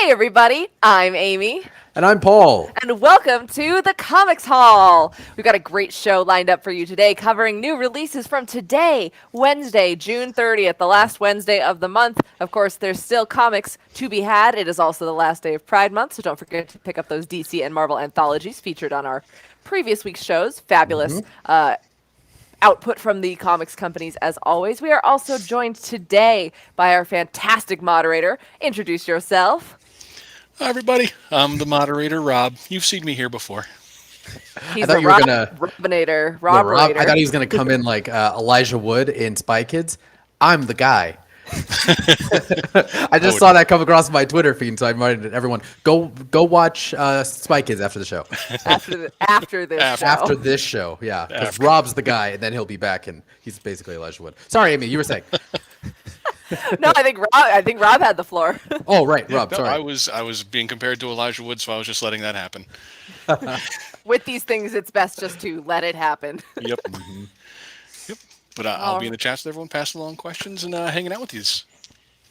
Hey everybody, I'm Amy, And I'm Paul. and welcome to the Comics Hall. We've got a great show lined up for you today, covering new releases from today, Wednesday, June 30th, the last Wednesday of the month. Of course, there's still comics to be had. It is also the last day of Pride Month, so don't forget to pick up those DC and Marvel anthologies featured on our previous week's shows. Fabulous output from the comics companies as always. We are also joined today by our fantastic moderator. Introduce yourself. Hi, everybody. I'm the moderator, Rob. You've seen me here before. He's thought the you were gonna Robinator. I thought he was gonna come in like Elijah Wood in Spy Kids. I'm the guy. I just saw that come across my Twitter feed, so I invited everyone go watch Spy Kids after the show. after this show. After this show, yeah, because Rob's the guy, and then he'll be back, and he's basically Elijah Wood. Sorry, Amy, you were saying. No, I think Rob had the floor. Oh, right, Rob. No, Sorry. I was being compared to Elijah Wood, so I was just letting that happen. With these things, it's best just to let it happen. Yep. Yep. But I'll be in the chats with everyone, passing along questions and hanging out with you.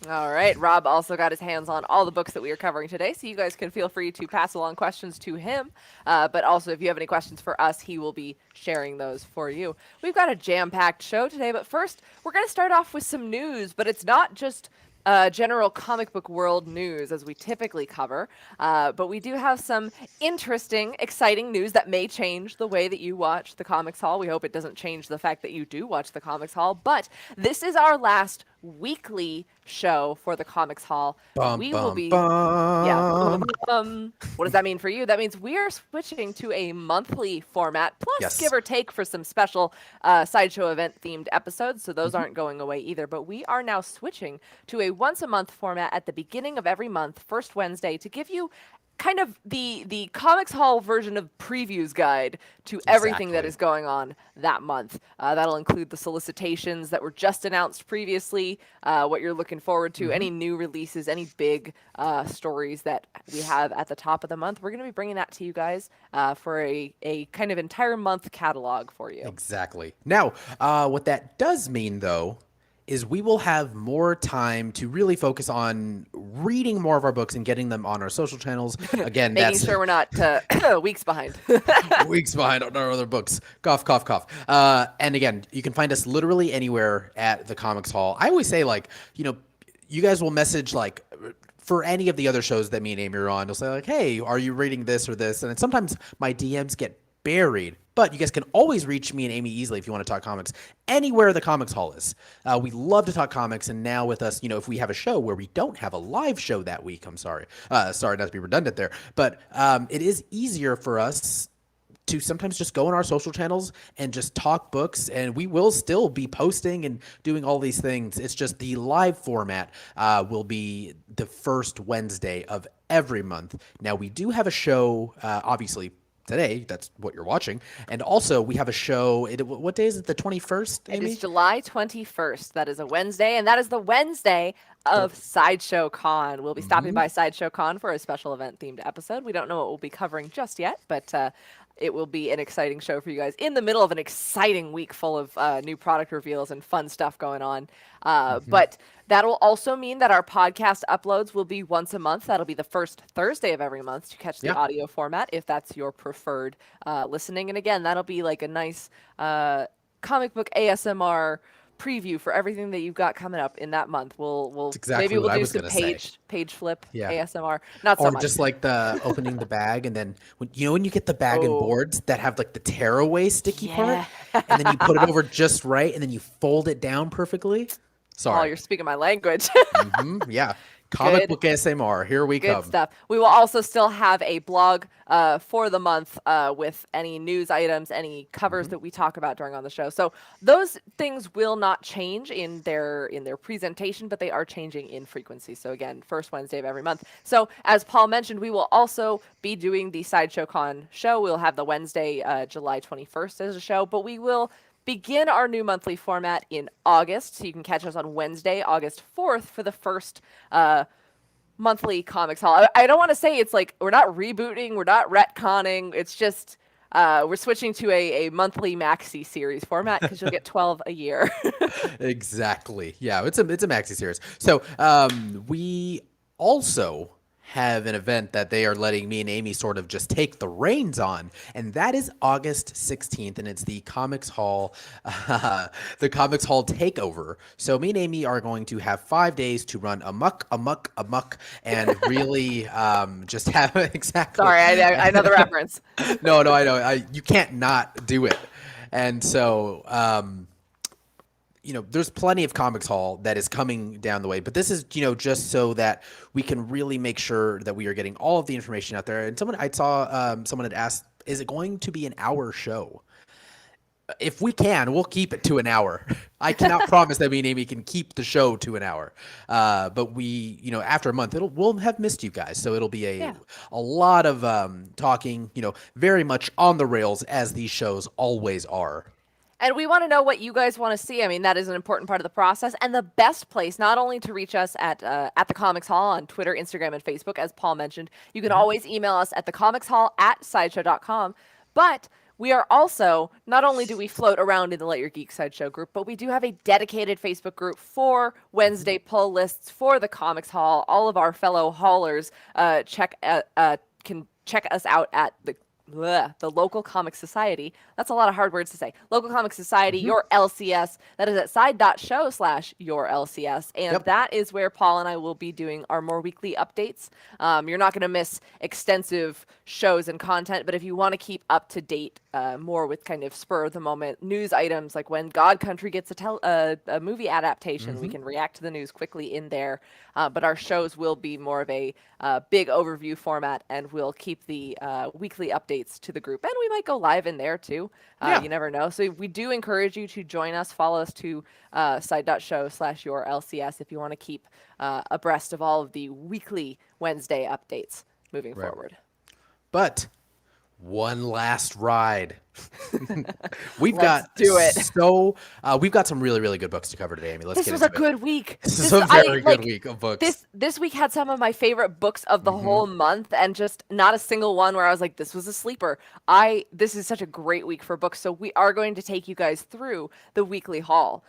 All right. Rob also got his hands on all the books that we are covering today, so you guys can feel free to pass along questions to him. But also, if you have any questions for us, he will be sharing those for you. We've got a jam-packed show today, but first, we're going to start off with some news, but it's not just general comic book world news as we typically cover, but we do have some interesting, exciting news that may change the way that you watch the Comics Hall. We hope it doesn't change the fact that you do watch the Comics Hall, but this is our last weekly show for the Comics Hall. We will be yeah. What does that mean for you? That means we are switching to a monthly format, plus give or take for some special Sideshow event themed episodes, so those aren't going away either. But we are now switching to a once a month format at the beginning of every month, first Wednesday, to give you kind of the Comics Hall version of previews guide to everything that is going on that month. That'll include the solicitations that were just announced previously, what you're looking forward to, any new releases, any big stories that we have at the top of the month. We're going to be bringing that to you guys for a kind of entire month catalog for you. Exactly. Now, what that does mean, though, is we will have more time to really focus on reading more of our books and getting them on our social channels. Again, making sure we're not weeks behind. Weeks behind on our other books. Cough, cough, cough. And again, you can find us literally anywhere at the Comics Hall. I always say, like, you guys will message, like, for any of the other shows that me and Amy are on, you'll say, like, hey, are you reading this or this? And sometimes my DMs get buried, but you guys can always reach me and Amy easily if you want to talk comics anywhere the Comics Hall is. We love to talk comics, and now with us, if we have a show where we don't have a live show that week, I'm sorry not to be redundant there, but it is easier for us to sometimes just go on our social channels and just talk books, and we will still be posting and doing all these things. It's just the live format will be the first Wednesday of every month. Now, we do have a show, obviously, today. That's what you're watching. And also, we have a show. What day is it? The 21st, Amy? It is July 21st. That is a Wednesday, and that is the Wednesday of Sideshow Con. We'll be stopping by Sideshow Con for a special event-themed episode. We don't know what we'll be covering just yet, but it will be an exciting show for you guys in the middle of an exciting week full of new product reveals and fun stuff going on. But that'll also mean that our podcast uploads will be once a month. That'll be the first Thursday of every month to catch the audio format, if that's your preferred listening. And again, that'll be like a nice comic book ASMR preview for everything that you've got coming up in that month. We'll maybe we'll do some page flip ASMR. Not so much. Or just like the opening the bag, and then when you get the bag and boards that have like the tearaway sticky part, and then you put it over just right, and then you fold it down perfectly. Sorry. Oh, you're speaking my language. Yeah. Comic book ASMR. Here we come. Good stuff. We will also still have a blog for the month with any news items, any covers that we talk about during on the show. So those things will not change in their presentation, but they are changing in frequency. So again, first Wednesday of every month. So as Paul mentioned, we will also be doing the Sideshow Con show. We'll have the Wednesday, July 21st as a show, but we will begin our new monthly format in August, so you can catch us on Wednesday, August 4th, for the first monthly Comics Hall. I don't want to say it's like we're not rebooting, we're not retconning. It's just we're switching to a monthly maxi series format because you'll get 12 a year. Exactly. Yeah, it's a maxi series. So we also have an event that they are letting me and Amy sort of just take the reins on, and that is August 16th, and it's the Comics Hall, the Comics Hall takeover. So me and Amy are going to have 5 days to run amok, and really just have exactly. Sorry, I know the reference. No, I know. You can't not do it, and so. There's plenty of Comics Hall that is coming down the way, but this is, just so that we can really make sure that we are getting all of the information out there. And I saw someone had asked, is it going to be an hour show? If we can, we'll keep it to an hour. I cannot promise that me and Amy can keep the show to an hour. But we, after a month, we'll have missed you guys. So it'll be a lot of talking, very much on the rails as these shows always are. And we want to know what you guys want to see. I mean, that is an important part of the process. And the best place, not only to reach us at the Comics Hall on Twitter, Instagram, and Facebook, as Paul mentioned, you can always email us at thecomicshall@sideshow.com. But we are also, not only do we float around in the Let Your Geek Sideshow group, but we do have a dedicated Facebook group for Wednesday pull lists for the Comics Hall. All of our fellow haulers can check us out at the local comic society. That's a lot of hard words to say. Local comic society, your LCS. That is at side.show/your LCS. And that is where Paul and I will be doing our more weekly updates. You're not going to miss extensive shows and content, but if you want to keep up to date more with kind of spur of the moment news items, like when God Country gets a movie adaptation, we can react to the news quickly in there. But our shows will be more of a big overview format, and we'll keep the weekly updates to the group. And we might go live in there too. You never know. So we do encourage you to join us. Follow us to side.show/your LCS if you want to keep abreast of all of the weekly Wednesday updates moving forward. But one last ride. We've Let's got do it. We've got some really, really good books to cover today, Amy. Let's This get was into a good week. This is a very good week of books. This week had some of my favorite books of the whole month, and just not a single one where I was like, this was a sleeper. This is such a great week for books, so we are going to take you guys through the weekly haul.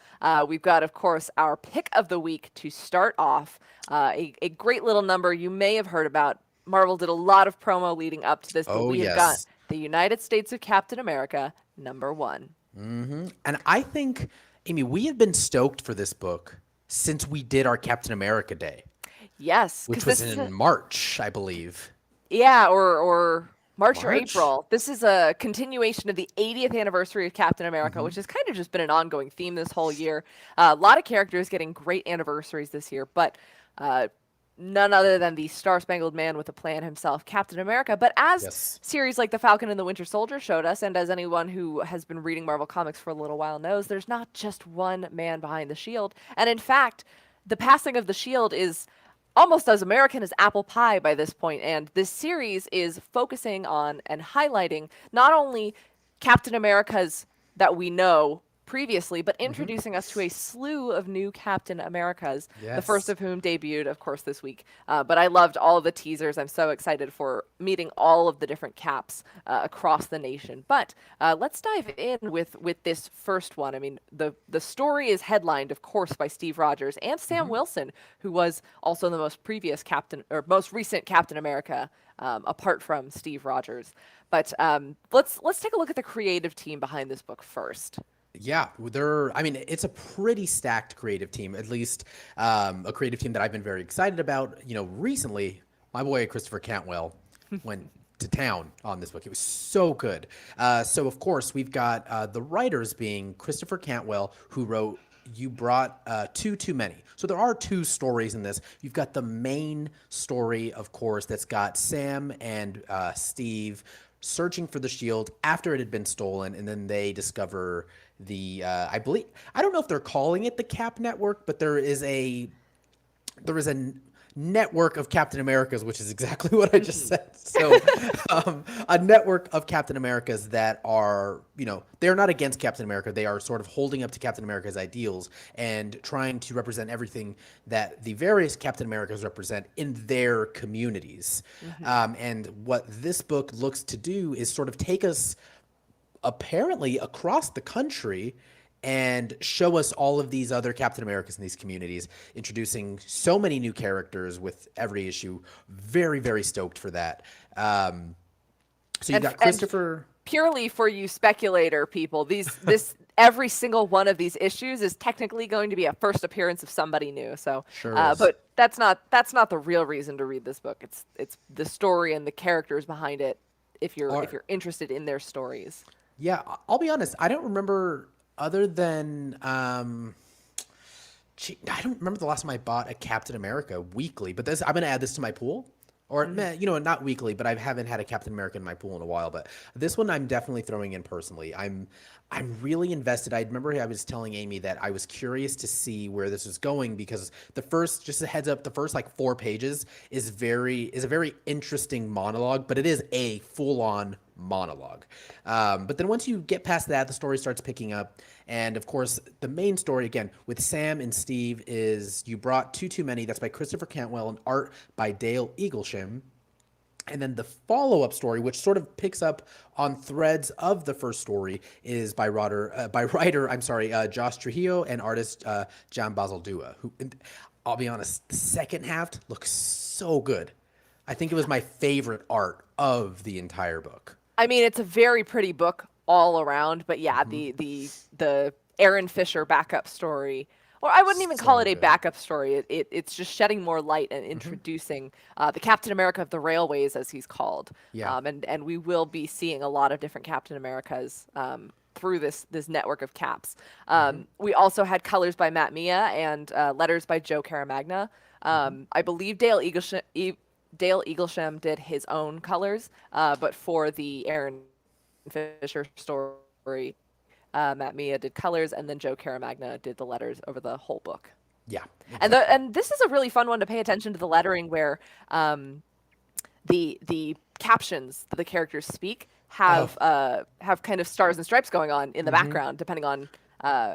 We've got, of course, our pick of the week to start off. A great little number you may have heard about. Marvel did a lot of promo leading up to this, but we have got the United States of Captain America, #1. And I think, Amy, we have been stoked for this book since we did our Captain America Day. Yes. Which was in March, I believe. Yeah, or March or April. This is a continuation of the 80th anniversary of Captain America, which has kind of just been an ongoing theme this whole year. A lot of characters getting great anniversaries this year, but none other than the Star-Spangled Man with a Plan himself, Captain America. But as series like The Falcon and the Winter Soldier showed us, and as anyone who has been reading Marvel Comics for a little while knows, there's not just one man behind the shield. And in fact, the passing of the shield is almost as American as apple pie by this point. And this series is focusing on and highlighting not only Captain America's that we know previously, but introducing us to a slew of new Captain Americas, the first of whom debuted, of course, this week. But I loved all of the teasers. I'm so excited for meeting all of the different Caps across the nation. But let's dive in with this first one. I mean, the story is headlined, of course, by Steve Rogers and Sam Wilson, who was also the most recent Captain America, apart from Steve Rogers. But let's take a look at the creative team behind this book first. Yeah, it's a pretty stacked creative team, at least a creative team that I've been very excited about. Recently, my boy Christopher Cantwell went to town on this book. It was so good. So, of course, we've got the writers being Christopher Cantwell, who wrote You Brought Too Many. So there are two stories in this. You've got the main story, of course, that's got Sam and Steve searching for the shield after it had been stolen, and then they discover I don't know if they're calling it the Cap Network, but there is a network of Captain Americas, which is exactly what I just said. So a network of Captain Americas that are, they're not against Captain America. They are sort of holding up to Captain America's ideals and trying to represent everything that the various Captain Americas represent in their communities. And what this book looks to do is sort of take us apparently across the country and show us all of these other Captain Americas in these communities, introducing so many new characters with every issue. Very, very stoked for that. So you got And Christopher. purely for you speculator people, this every single one of these issues is technically going to be a first appearance of somebody new. So, Sure is. but that's not the real reason to read this book. It's the story and the characters behind it. If you're interested in their stories. Yeah, I'll be honest. I don't remember other than I don't remember the last time I bought a Captain America weekly. But I'm going to add this to my pool. Or, not weekly, but I haven't had a Captain America in my pool in a while. But this one I'm definitely throwing in personally. I'm really invested. I remember I was telling Amy that I was curious to see where this was going because just a heads up, the first like 4 pages is a very interesting monologue, but it is a full-on monologue. But then once you get past that, the story starts picking up. And of course, the main story, again, with Sam and Steve is You Brought Two Too Many. That's by Christopher Cantwell and art by Dale Eaglesham. And then the follow-up story, which sort of picks up on threads of the first story, is by writer Josh Trujillo and artist John Bazaldua. Who, I'll be honest, the second half looks so good. I think it was my favorite art of the entire book. I mean, it's a very pretty book all around, but yeah, the Aaron Fisher backup story, or I wouldn't even call it a backup story. It's just shedding more light and introducing the Captain America of the Railways, as he's called. Yeah. And we will be seeing a lot of different Captain Americas through this network of caps. We also had colors by Matt Mia and letters by Joe Caramagna. I believe Dale Eaglesham did his own colors, but for the Aaron Fisher story, Matt Mia did colors, and then Joe Caramagna did the letters over the whole book. Yeah. And this is a really fun one to pay attention to the lettering, where the captions that the characters speak have kind of stars and stripes going on in the background, depending on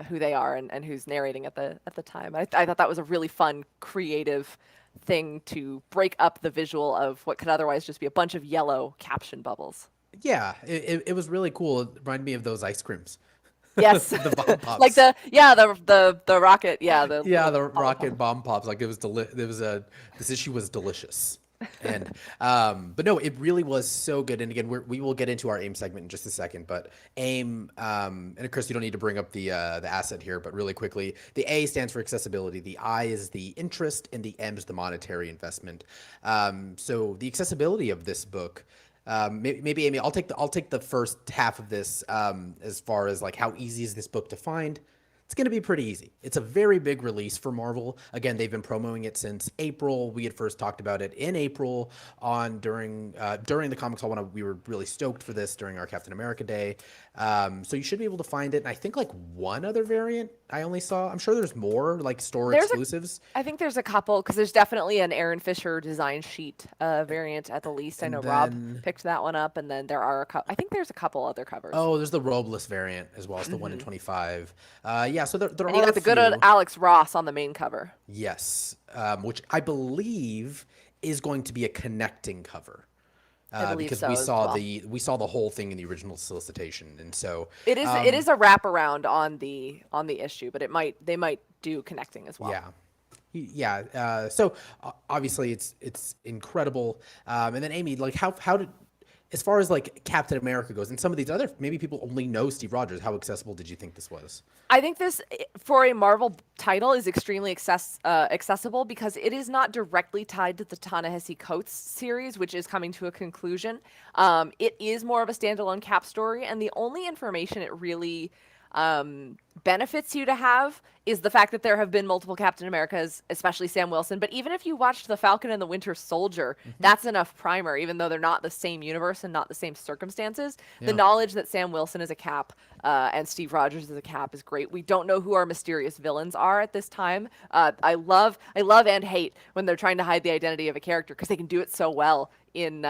who they are and who's narrating at the time. I thought that was a really fun, creative thing to break up the visual of what could otherwise just be a bunch of yellow caption bubbles. Yeah, it was really cool. It reminded me of those ice creams. Yes, the bomb pops. like the rocket, the rocket bomb pops. Like it was this issue was delicious. And but no, it really was so good. And again, we will get into our AIM segment in just a second. But AIM, and of course, you don't need to bring up the asset here, but really quickly, the A stands for accessibility, the I is the interest, and the M is the monetary investment. So the accessibility of this book. Maybe Amy, I'll take the first half of this as far as like how easy is this book to find. It's going to be pretty easy. It's a very big release for Marvel. Again, they've been promoting it since April. We had first talked about it in April during the Comics Hall when we were really stoked for this during our Captain America Day. So you should be able to find it. And I think like one other variant I only saw. I'm sure there's more like store exclusives. I think there's a couple, because there's definitely an Aaron Fisher design sheet variant at the least. I know Rob picked that one up, and then there are I think there's a couple other covers. Oh, there's the Robless variant as well as the 1 in 25. Yeah, so there and are you got the good old Alex Ross on the main cover. Yes, which I believe is going to be a connecting cover. Because so we saw the whole thing in the original solicitation, and so it is a wraparound on the issue, but they might do connecting as well. Yeah. So obviously it's incredible. And then Amy, like how did, as far as like Captain America goes, and some of these other, maybe people only know Steve Rogers, how accessible did you think this was? I think this, for a Marvel title, is extremely accessible because it is not directly tied to the Ta-Nehisi Coates series, which is coming to a conclusion. It is more of a standalone Cap story, and the only information it really benefits you to have is the fact that there have been multiple Captain Americas, especially Sam Wilson. But even if you watched The Falcon and the Winter Soldier, that's enough primer, even though they're not the same universe and not the same circumstances. The knowledge that Sam Wilson is a Cap and Steve Rogers is a Cap is great. We don't know who our mysterious villains are at this time. I love and hate when they're trying to hide the identity of a character, because they can do it so well in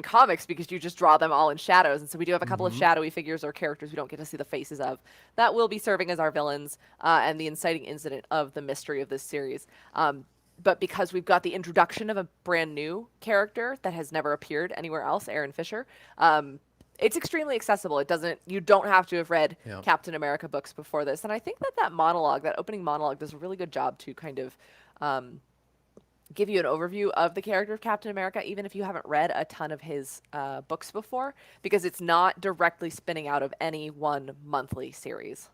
comics, because you just draw them all in shadows. And so we do have a couple of shadowy figures or characters we don't get to see the faces of that will be serving as our villains and the inciting incident of the mystery of this series. But because we've got the introduction of a brand new character that has never appeared anywhere else, Aaron Fisher, it's extremely accessible. You don't have to have read Yeah. Captain America books before this. And I think that monologue, that opening monologue, does a really good job to kind of give you an overview of the character of Captain America, even if you haven't read a ton of his books before, because it's not directly spinning out of any one monthly series.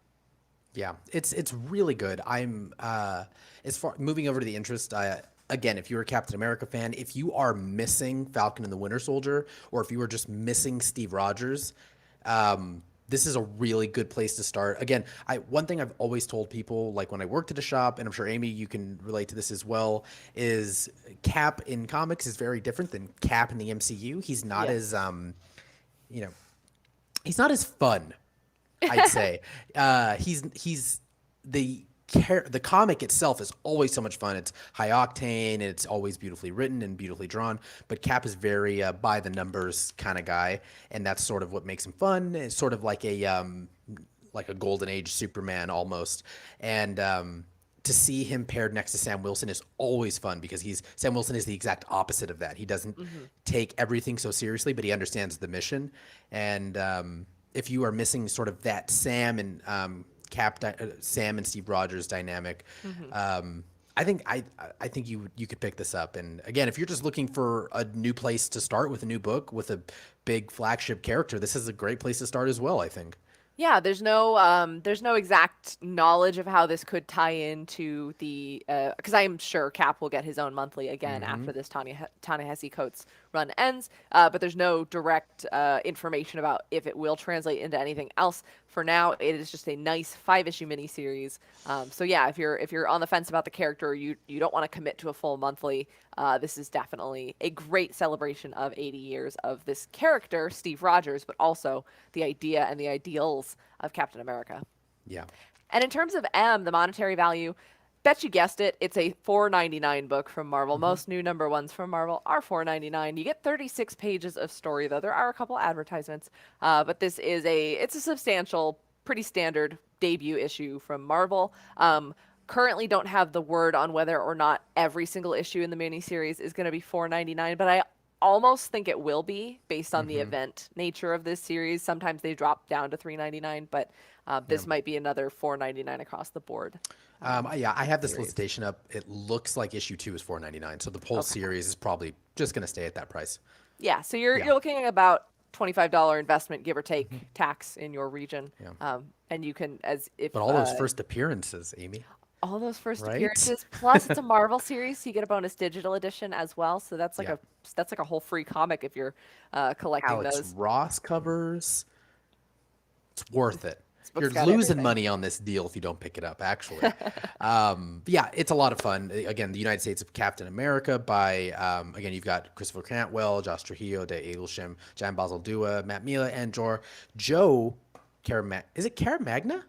Yeah, it's really good. I'm as far moving over to the interest. Again, if you're a Captain America fan, if you are missing Falcon and the Winter Soldier, or if you are just missing Steve Rogers, this is a really good place to start. Again, one thing I've always told people, like when I worked at a shop, and I'm sure Amy, you can relate to this as well, is Cap in comics is very different than Cap in the MCU. He's not Yes. as you know, he's not as fun. I'd say he's the comic itself is always so much fun. It's high octane and it's always beautifully written and beautifully drawn. But Cap is very by the numbers kind of guy, and that's sort of what makes him fun. It's sort of like a golden age Superman almost, and to see him paired next to Sam Wilson is always fun because Sam Wilson is the exact opposite of that. He doesn't take everything so seriously, but he understands the mission. And if you are missing sort of that Sam and Sam and Steve Rogers dynamic, I think you could pick this up. And again, if you're just looking for a new place to start with a new book with a big flagship character, this is a great place to start as well, I think. Yeah, there's no exact knowledge of how this could tie into the because I'm sure Cap will get his own monthly again after this Ta-Nehisi Coates run ends, but there's no direct information about if it will translate into anything else. For now, it is just a nice 5-issue miniseries. So yeah, if you're on the fence about the character, you don't want to commit to a full monthly. This is definitely a great celebration of 80 years of this character, Steve Rogers, but also the idea and the ideals of Captain America. Yeah. And in terms of the monetary value, bet you guessed it, it's a $4.99 book from Marvel. Most new number ones from Marvel are $4.99. You get 36 pages of story, though. There are a couple advertisements, but this is it's a substantial, pretty standard debut issue from Marvel. Currently don't have the word on whether or not every single issue in the miniseries is going to be $4.99, but I almost think it will be based on the event nature of this series. Sometimes they drop down to $3.99, but this might be another $4.99 across the board. Yeah, I have this solicitation up. It looks like issue 2 is $4.99, so the whole series is probably just going to stay at that price. Yeah, so you're looking at about $25 investment, give or take, tax in your region. Yeah. And you can, But all those first appearances, Amy. all those first Right? appearances, plus it's a Marvel series, so you get a bonus digital edition as well. So that's like Yeah. that's like a whole free comic if you're collecting Alex those. Ross covers. It's worth it. book's You're got losing everything. money on this deal if you don't pick it up, actually. Yeah, it's a lot of fun. Again, the United States of Captain America by, again, you've got Christopher Cantwell, Josh Trujillo, De Adelsham, Jan Bazaldua, Matt Mila, and Joe is it Caramagna?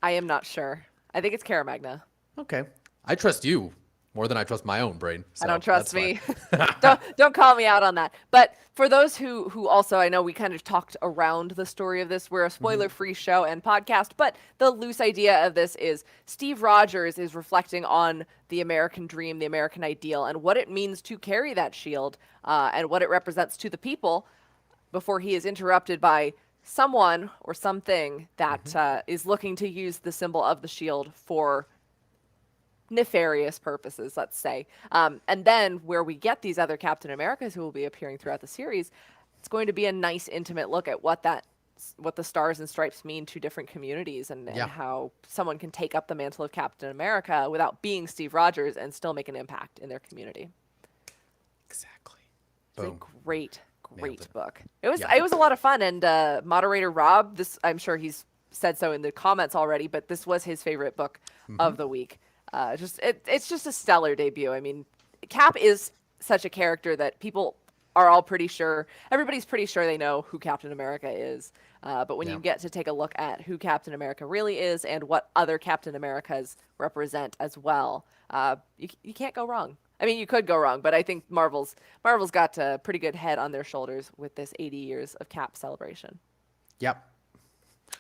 I am not sure. I think it's Caramagna. Okay. I trust you more than I trust my own brain. I so don't trust that's me. fine. Don't call me out on that. But for those who also, I know we kind of talked around the story of this. We're a spoiler-free show and podcast, but the loose idea of this is Steve Rogers is reflecting on the American dream, the American ideal, and what it means to carry that shield, and what it represents to the people before he is interrupted by someone or something that is looking to use the symbol of the shield for nefarious purposes, let's say. And then where we get these other Captain Americas who will be appearing throughout the series, it's going to be a nice intimate look at what the stars and stripes mean to different communities and how someone can take up the mantle of Captain America without being Steve Rogers and still make an impact in their community. Exactly. It's a Boom. great Nailed it. book. It was a lot of fun, and moderator Rob, I'm sure he's said so in the comments already, but this was his favorite book of the week. It's just a stellar debut. I mean, Cap is such a character that people are all pretty sure, everybody's pretty sure they know who Captain America is. But when you get to take a look at who Captain America really is and what other Captain Americas represent as well, you can't go wrong. I mean, you could go wrong, but I think Marvel's got a pretty good head on their shoulders with this 80 years of Cap celebration. Yep.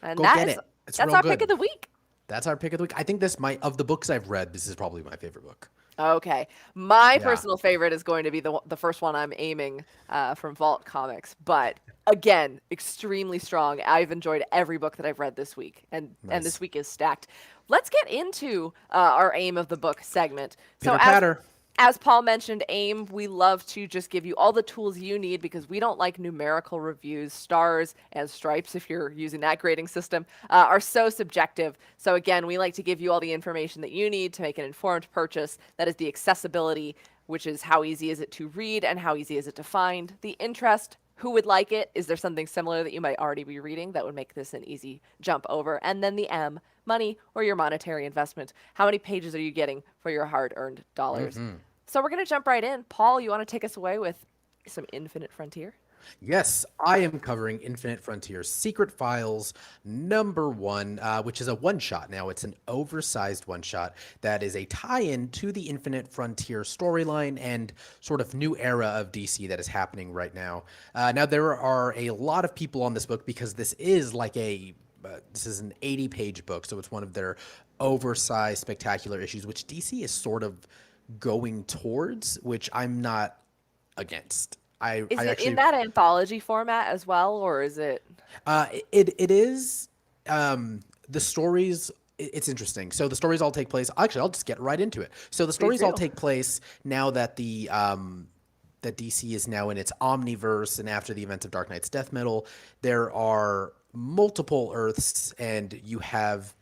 And Go that get is, it. It's that's real our good. pick of the week. That's our pick of the week. I think of the books I've read, this is probably my favorite book. Okay. My Yeah. personal favorite is going to be the first one I'm aiming from Vault Comics, but again, extremely strong. I've enjoyed every book that I've read this week, and this Nice. week is stacked. Let's get into our aim of the book segment. So Pitter patter. as Paul mentioned, AIM, we love to just give you all the tools you need because we don't like numerical reviews. Stars and stripes, if you're using that grading system, are so subjective. So, again, we like to give you all the information that you need to make an informed purchase. That is the accessibility, which is how easy is it to read and how easy is it to find. The interest, who would like it? Is there something similar that you might already be reading that would make this an easy jump over? And then the M, money or your monetary investment. How many pages are you getting for your hard earned dollars? So we're going to jump right in. Paul, you want to take us away with some Infinite Frontier? Yes, I am covering Infinite Frontier Secret Files #1, which is a one-shot. Now, it's an oversized one-shot that is a tie-in to the Infinite Frontier storyline and sort of new era of DC that is happening right now. Now, there are a lot of people on this book because this is like this is an 80-page book, so it's one of their oversized, spectacular issues, which DC is sort of going towards, which I'm not against. Is I it actually in that anthology format as well, or is it? it is the stories. It's interesting. So the stories all take place. Actually, I'll just get right into it. So the stories all do. take place now that that DC is now in its omniverse, and after the events of Dark Knight's Death Metal, there are multiple Earths, and you have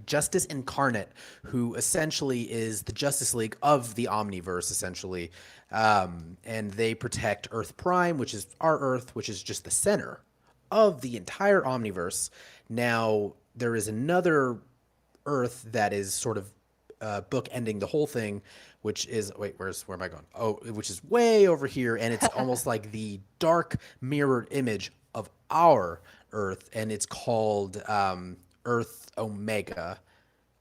Justice Incarnate, who essentially is the Justice League of the Omniverse, essentially. And they protect Earth Prime, which is our Earth, which is just the center of the entire Omniverse. Now, there is another Earth that is sort of book ending the whole thing, which is where am I going? Oh, which is way over here, and it's almost like the dark mirrored image of our Earth, and it's called Earth Omega,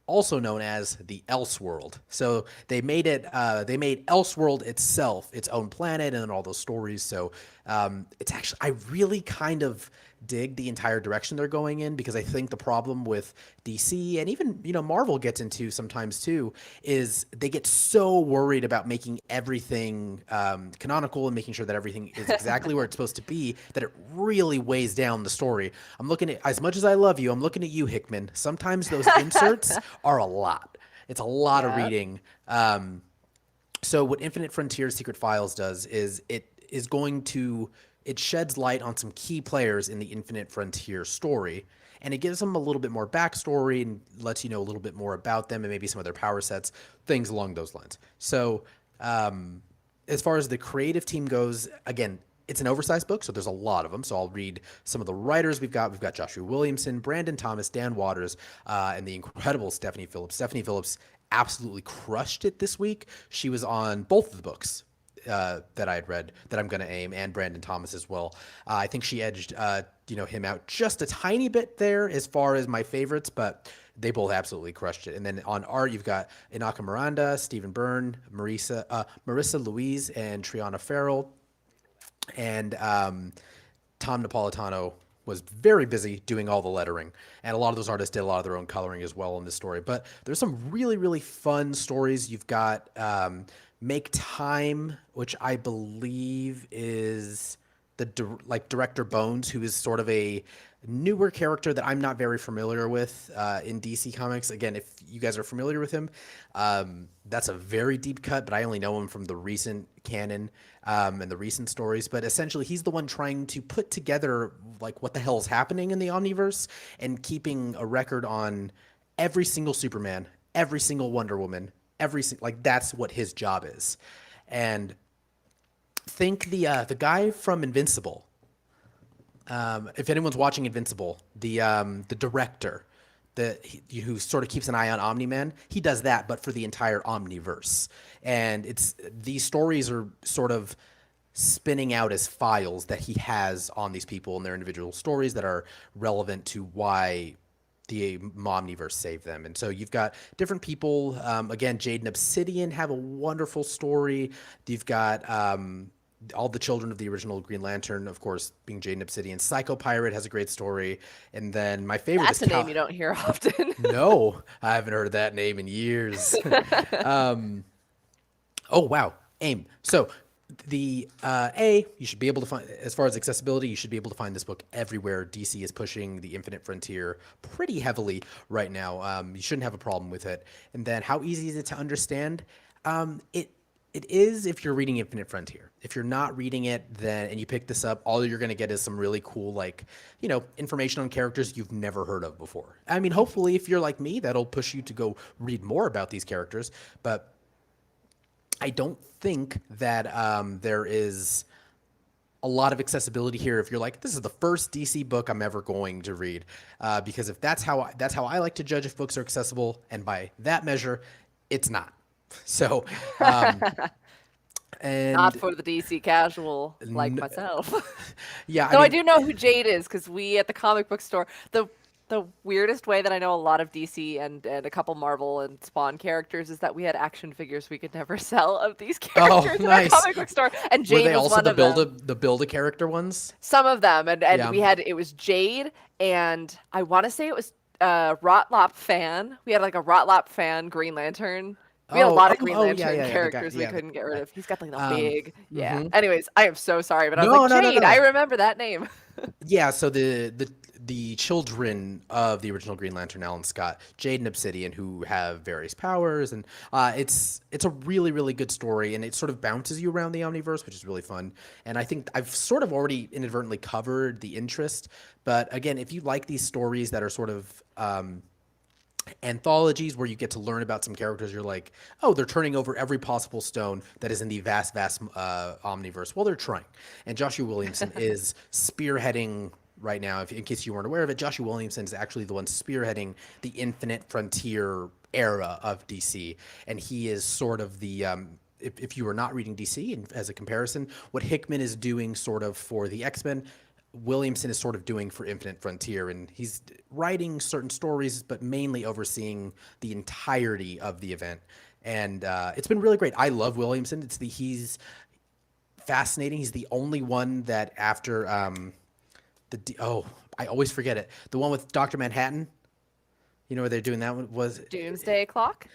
also known as the Elseworld. So they made it. They made Elseworld itself its own planet and all those stories. So it's actually I really kind of dig the entire direction they're going in because I think the problem with DC and even Marvel gets into sometimes too is they get so worried about making everything canonical and making sure that everything is exactly where it's supposed to be that it really weighs down the story. I'm looking at as much as I love you, I'm looking at you, Hickman. Sometimes those inserts are a lot. It's a lot of Yeah. reading. So what Infinite Frontier Secret Files does is it sheds light on some key players in the Infinite Frontier story, and it gives them a little bit more backstory and lets you know a little bit more about them and maybe some of their power sets, things along those lines. So as far as the creative team goes, again, it's an oversized book, so there's a lot of them. So I'll read some of the writers we've got. We've got Joshua Williamson, Brandon Thomas, Dan Waters, and the incredible Stephanie Phillips. Stephanie Phillips absolutely crushed it this week. She was on both of the books that I had read that I'm going to aim, and Brandon Thomas as well. I think she edged him out just a tiny bit there as far as my favorites, but they both absolutely crushed it. And then on art, you've got Inaka Miranda, Stephen Byrne, Marissa Louise, and Triana Farrell. And Tom Napolitano was very busy doing all the lettering. And a lot of those artists did a lot of their own coloring as well in this story. But there's some really, really fun stories. You've got Make Time, which I believe is the Director Bones, who is sort of a newer character that I'm not very familiar with in DC Comics. Again, if you guys are familiar with him, that's a very deep cut, but I only know him from the recent canon and the recent stories. But essentially, he's the one trying to put together like what the hell is happening in the Omniverse and keeping a record on every single Superman, every single Wonder Woman, that's what his job is. And think the guy from Invincible. If anyone's watching Invincible, the director, who sort of keeps an eye on Omni-Man, he does that, but for the entire Omniverse. And these stories are sort of spinning out as files that he has on these people and their individual stories that are relevant to why the Omniverse saved them. And so you've got different people. Again, Jade and Obsidian have a wonderful story. You've got all the children of the original Green Lantern, of course, being Jade and Obsidian. Psycho Pirate has a great story. And then my favorite That's is a name you don't hear often. No, I haven't heard that name in years. Oh wow, AIM. So the you should be able to find, as far as accessibility, you should be able to find this book everywhere. DC is pushing the Infinite Frontier pretty heavily right now. You shouldn't have a problem with it. And then how easy is it to understand? It is if you're reading Infinite Frontier. If you're not reading it, then and you pick this up, all you're gonna get is some really cool, like, information on characters you've never heard of before. I mean, hopefully, if you're like me, that'll push you to go read more about these characters. But I don't think that there is a lot of accessibility here. If you're like, this is the first DC book I'm ever going to read, because if that's how I like to judge if books are accessible, and by that measure, it's not. So, and Not for the DC casual like myself. yeah, Though I mean, do know who Jade is because we at the comic book store, the weirdest way that I know a lot of DC and a couple Marvel and Spawn characters is that we had action figures we could never sell of these characters in our nice. comic book store, and Were Jade they was also one the of them. build a character ones? Some of them, and Yeah. it was Jade, and I want to say it was Rotlop Fan. We had like a Rotlop Fan Green Lantern. We had a lot of Green Yeah, Lantern yeah, characters we yeah, couldn't get rid of. He's got like the Um, big, yeah. mhm. Anyways, I am so sorry, but I was No, like, no, no, Jade, no. I remember that name. Yeah, so the children of the original Green Lantern, Alan Scott, Jade and Obsidian, who have various powers, and it's a really really good story, and it sort of bounces you around the Omniverse, which is really fun. And I think I've sort of already inadvertently covered the interest, but again, if you like these stories that are sort of anthologies where you get to learn about some characters, you're like, oh, they're turning over every possible stone that is in the vast omniverse. Well, they're trying, and Joshua Williamson is spearheading right now. If in case you weren't aware of it, Joshua Williamson is actually the one spearheading the Infinite Frontier era of DC, and he is sort of the if you are not reading DC, and as a comparison, what Hickman is doing sort of for the X-Men, Williamson is sort of doing for Infinite Frontier, and he's writing certain stories, but mainly overseeing the entirety of the event. And it's been really great. I love Williamson. He's fascinating. He's the only one that after I always forget it. The one with Doctor Manhattan. You know where they're doing that one was. Doomsday Clock.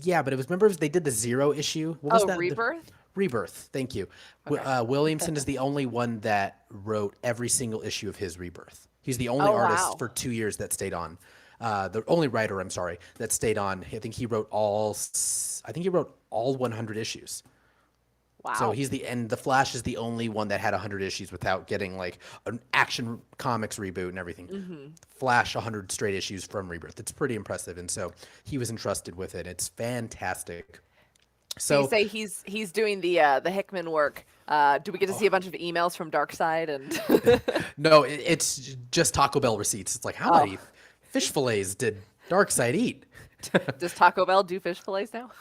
Yeah, but it was, remember, they did the Zero issue. What was Oh, that? Rebirth. Rebirth. Thank you. Okay. Williamson is the only one that wrote every single issue of his Rebirth. He's the only Oh, artist wow. for 2 years that stayed on. The only writer, I'm sorry, that stayed on. I think he wrote all 100 issues. Wow. So the Flash is the only one that had 100 issues without getting like an Action Comics reboot and everything. Mm-hmm. Flash 100 straight issues from Rebirth. It's pretty impressive, and so he was entrusted with it. It's fantastic. So you So say he's doing the Hickman work. Do we get to see a bunch of emails from Darkseid and? no, it's just Taco Bell receipts. It's like, how Oh. many fish fillets did Darkseid eat? Does Taco Bell do fish fillets now?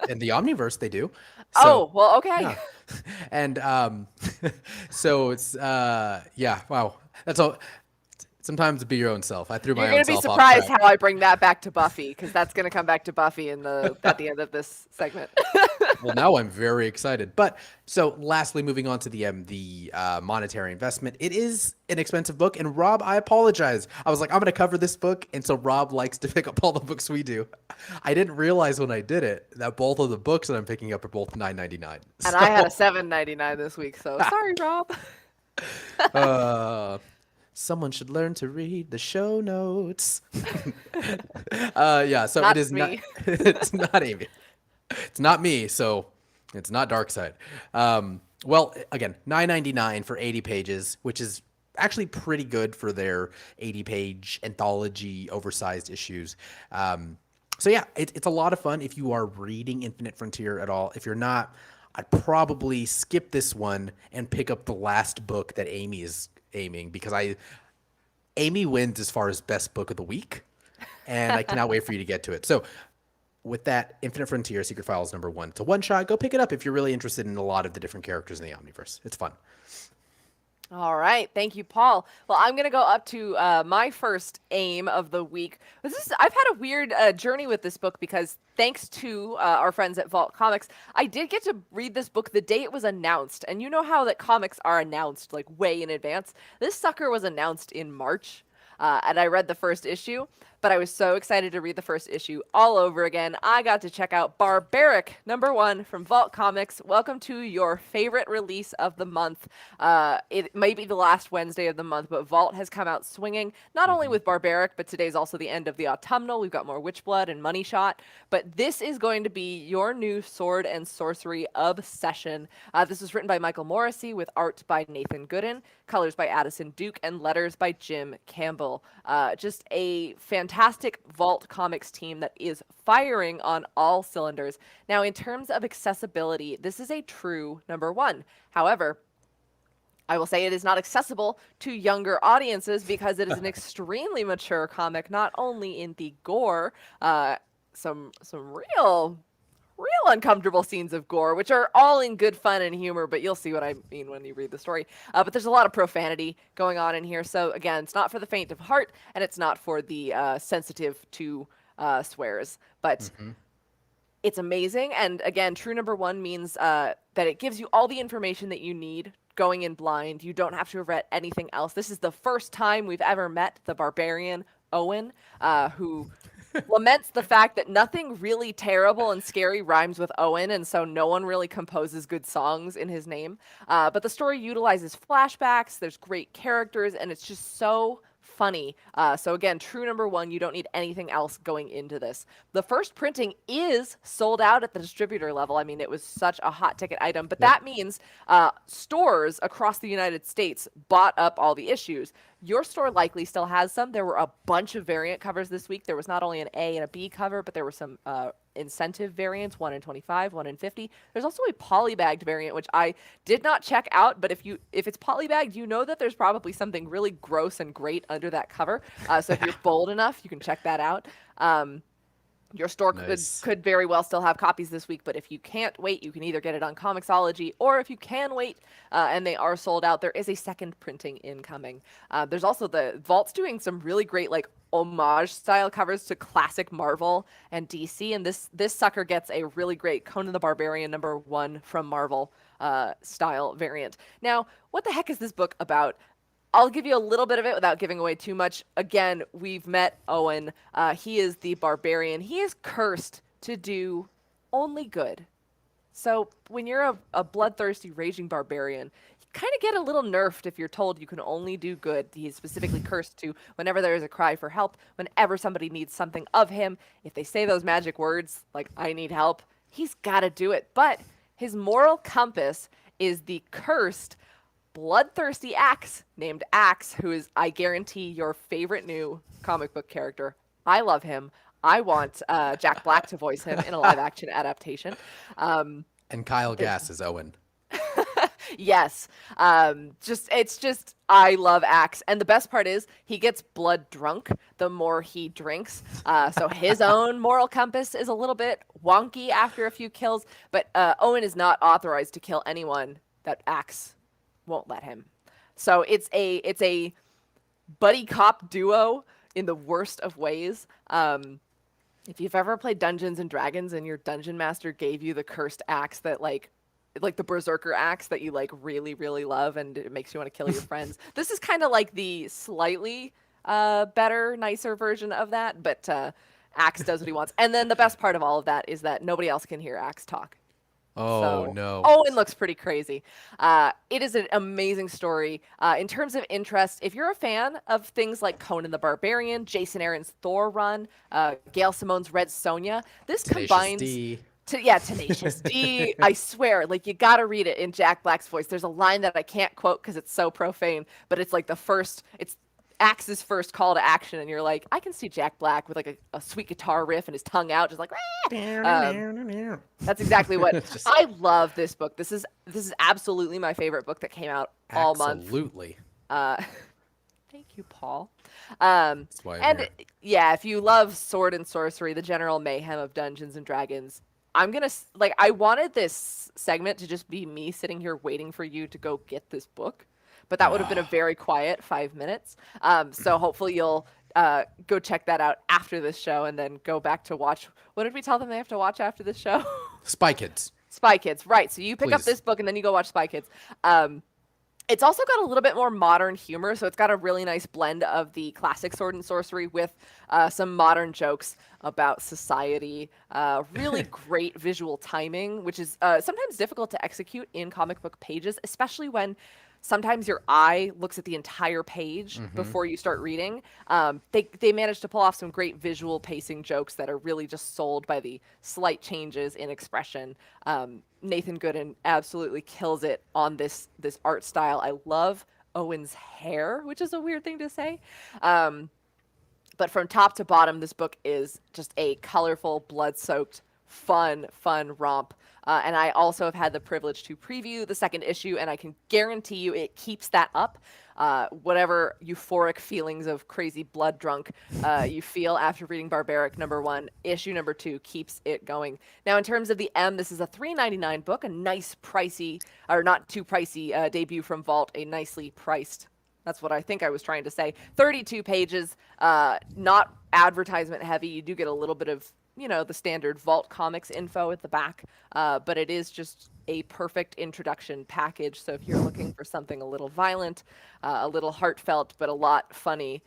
In the Omniverse, they do. Oh, well, okay. Yeah. And so it's yeah, wow. That's all. Sometimes be your own self. I threw my You're own gonna be self off surprised track. how I bring that back to Buffy, because that's gonna come back to Buffy at the end of this segment. Well, now I'm very excited. But so, lastly, moving on to the monetary investment, it is an expensive book. And Rob, I apologize. I was like, I'm going to cover this book, and so Rob likes to pick up all the books we do. I didn't realize when I did it that both of the books that I'm picking up are both $9.99. And I had a $7.99 this week, so sorry, Rob. Someone should learn to read the show notes. Yeah, so Not it is me. not. It's not Amy. It's not me, so it's not Darkseid. Well, again, $9.99 for 80 pages, which is actually pretty good for their 80-page anthology oversized issues. So yeah, it's a lot of fun if you are reading Infinite Frontier at all. If you're not, I'd probably skip this one and pick up the last book that Amy is aiming, because Amy wins as far as best book of the week, and I cannot wait for you to get to it. So with that, Infinite Frontier Secret Files #1. It's a one shot. Go pick it up if you're really interested in a lot of the different characters in the Omniverse. It's fun. All right, thank you, Paul. Well, I'm gonna go up to my first aim of the week. I've had a weird journey with this book because thanks to our friends at Vault Comics, I did get to read this book the day it was announced. And you know how that comics are announced like way in advance. This sucker was announced in March, and I read the first issue. but I was so excited to read the first issue all over again. I got to check out Barbaric, #1 from Vault Comics. Welcome to your favorite release of the month. It may be the last Wednesday of the month, but Vault has come out swinging, not only with Barbaric, but today's also the end of the autumnal. We've got more Witchblood and Money Shot, but this is going to be your new sword and sorcery obsession. This was written by Michael Morrissey with art by Nathan Gooden, colors by Addison Duke, and letters by Jim Campbell. Just a fantastic Vault Comics team that is firing on all cylinders. Now, in terms of accessibility, this is a true #1. However, I will say it is not accessible to younger audiences because it is an extremely mature comic, not only in the gore, some real uncomfortable scenes of gore, which are all in good fun and humor, but you'll see what I mean when you read the story. But there's a lot of profanity going on in here. So again, it's not for the faint of heart, and it's not for the sensitive to swears. But it's amazing. And again, true #1 means that it gives you all the information that you need going in blind. You don't have to have read anything else. This is the first time we've ever met the barbarian Owen, who laments the fact that nothing really terrible and scary rhymes with Owen, and so no one really composes good songs in his name. But the story utilizes flashbacks, there's great characters, and it's just so funny. So again, true #1, you don't need anything else going into this. The first printing is sold out at the distributor level. I mean, it was such a hot ticket item, but that means stores across the United States bought up all the issues. Your store likely still has some. There were a bunch of variant covers this week. There was not only an A and a B cover, but there were some incentive variants, 1 in 25, 1 in 50. There's also a polybagged variant, which I did not check out, but if it's polybagged, you know that there's probably something really gross and great under that cover. So if you're bold enough, you can check that out. Your store could very well still have copies this week, but if you can't wait, you can either get it on Comixology, or if you can wait and they are sold out, there is a second printing incoming. There's also the Vault's doing some really great like homage style covers to classic Marvel and DC, and this sucker gets a really great Conan the Barbarian #1 from Marvel style variant. Now, what the heck is this book about? I'll give you a little bit of it without giving away too much. Again, we've met Owen. He is the barbarian. He is cursed to do only good. So when you're a bloodthirsty, raging barbarian, you kind of get a little nerfed if you're told you can only do good. He's specifically cursed to, whenever there is a cry for help, whenever somebody needs something of him, if they say those magic words, like, I need help, he's got to do it. But his moral compass is the cursed, bloodthirsty Axe named Axe, who is, I guarantee, your favorite new comic book character. I love him. I want Jack Black to voice him in a live action adaptation. And Kyle Gass is Owen. Yes. It's just, I love Axe. And the best part is he gets blood drunk the more he drinks. So his own moral compass is a little bit wonky after a few kills, but Owen is not authorized to kill anyone that Axe won't let him. So it's a buddy cop duo in the worst of ways. If you've ever played Dungeons and Dragons and your dungeon master gave you the cursed axe that like the berserker axe that you like really, really love and it makes you want to kill your friends, this is kind of like the slightly better, nicer version of that, but Axe does what he wants. And then the best part of all of that is that nobody else can hear Axe talk. Oh, no. Owen looks pretty crazy. It is an amazing story. In terms of interest, if you're a fan of things like Conan the Barbarian, Jason Aaron's Thor run, Gail Simone's Red Sonja, this Tenacious combines... D. Tenacious D. I swear, like, you gotta read it in Jack Black's voice. There's a line that I can't quote because it's so profane, but it's like it's Axe's first call to action, and you're like, I can see Jack Black with like a sweet guitar riff and his tongue out, just like, that's exactly what I love. This book. This is absolutely my favorite book that came out all month. Absolutely. Thank you, Paul. That's why I'm here. Yeah, if you love sword and sorcery, the general mayhem of Dungeons and Dragons, I wanted this segment to just be me sitting here waiting for you to go get this book. But that would have been a very quiet 5 minutes. So hopefully you'll go check that out after this show and then go back to watch. What did we tell them they have to watch after this show? Spy Kids. Spy Kids, right. So you pick up Please. this book and then you go watch Spy Kids. It's also got a little bit more modern humor, so it's got a really nice blend of the classic sword and sorcery with some modern jokes about society. Really great visual timing, which is sometimes difficult to execute in comic book pages, especially when sometimes your eye looks at the entire page before you start reading. They managed to pull off some great visual pacing jokes that are really just sold by the slight changes in expression. Nathan Gooden absolutely kills it on this art style. I love Owen's hair, which is a weird thing to say. But from top to bottom, this book is just a colorful, blood-soaked, fun romp. And I also have had the privilege to preview the second issue, and I can guarantee you it keeps that up. Whatever euphoric feelings of crazy blood drunk you feel after reading Barbaric #1, issue #2 keeps it going. Now, in terms of the M, this is a $3.99 book, a nice pricey, or not too pricey debut from Vault, a nicely priced. That's what I think I was trying to say. 32 pages, not advertisement heavy. You do get a little bit of, the standard Vault Comics info at the back, but it is just a perfect introduction package. So if you're looking for something a little violent, a little heartfelt, but a lot funny,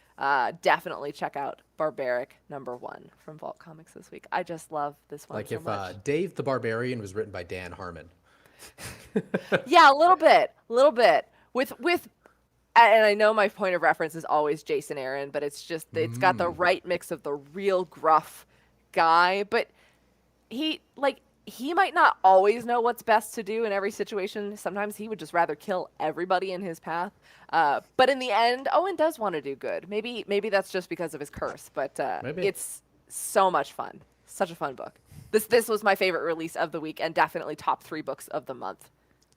definitely check out Barbaric #1 from Vault Comics this week. I just love this one Like so if much. Dave the Barbarian was written by Dan Harmon. Yeah, a little bit. With and I know my point of reference is always Jason Aaron, but it's got the right mix of the real gruff guy, but he might not always know what's best to do in every situation. Sometimes he would just rather kill everybody in his path. But in the end, Owen does want to do good. Maybe that's just because of his curse, but Maybe. it's so much fun. Such a fun book. This was my favorite release of the week and definitely top 3 books of the month.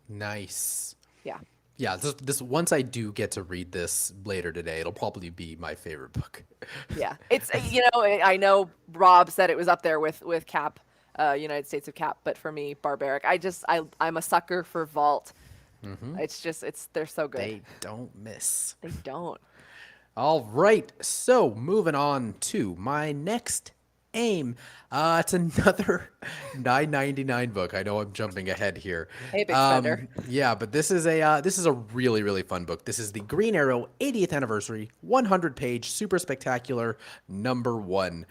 Nice. Yeah. Yeah, this once I do get to read this later today, it'll probably be my favorite book. Yeah, it's I know Rob said it was up there with Cap, United States of Cap, but for me, Barbaric. I'm a sucker for Vault. They're so good. They don't miss. They don't. All right, so moving on to my next aim. It's another $9.99 book. I know I'm jumping ahead here. Hey, big spender. Yeah, but this is a really fun book. This is the Green Arrow 80th anniversary 100-page super spectacular #1,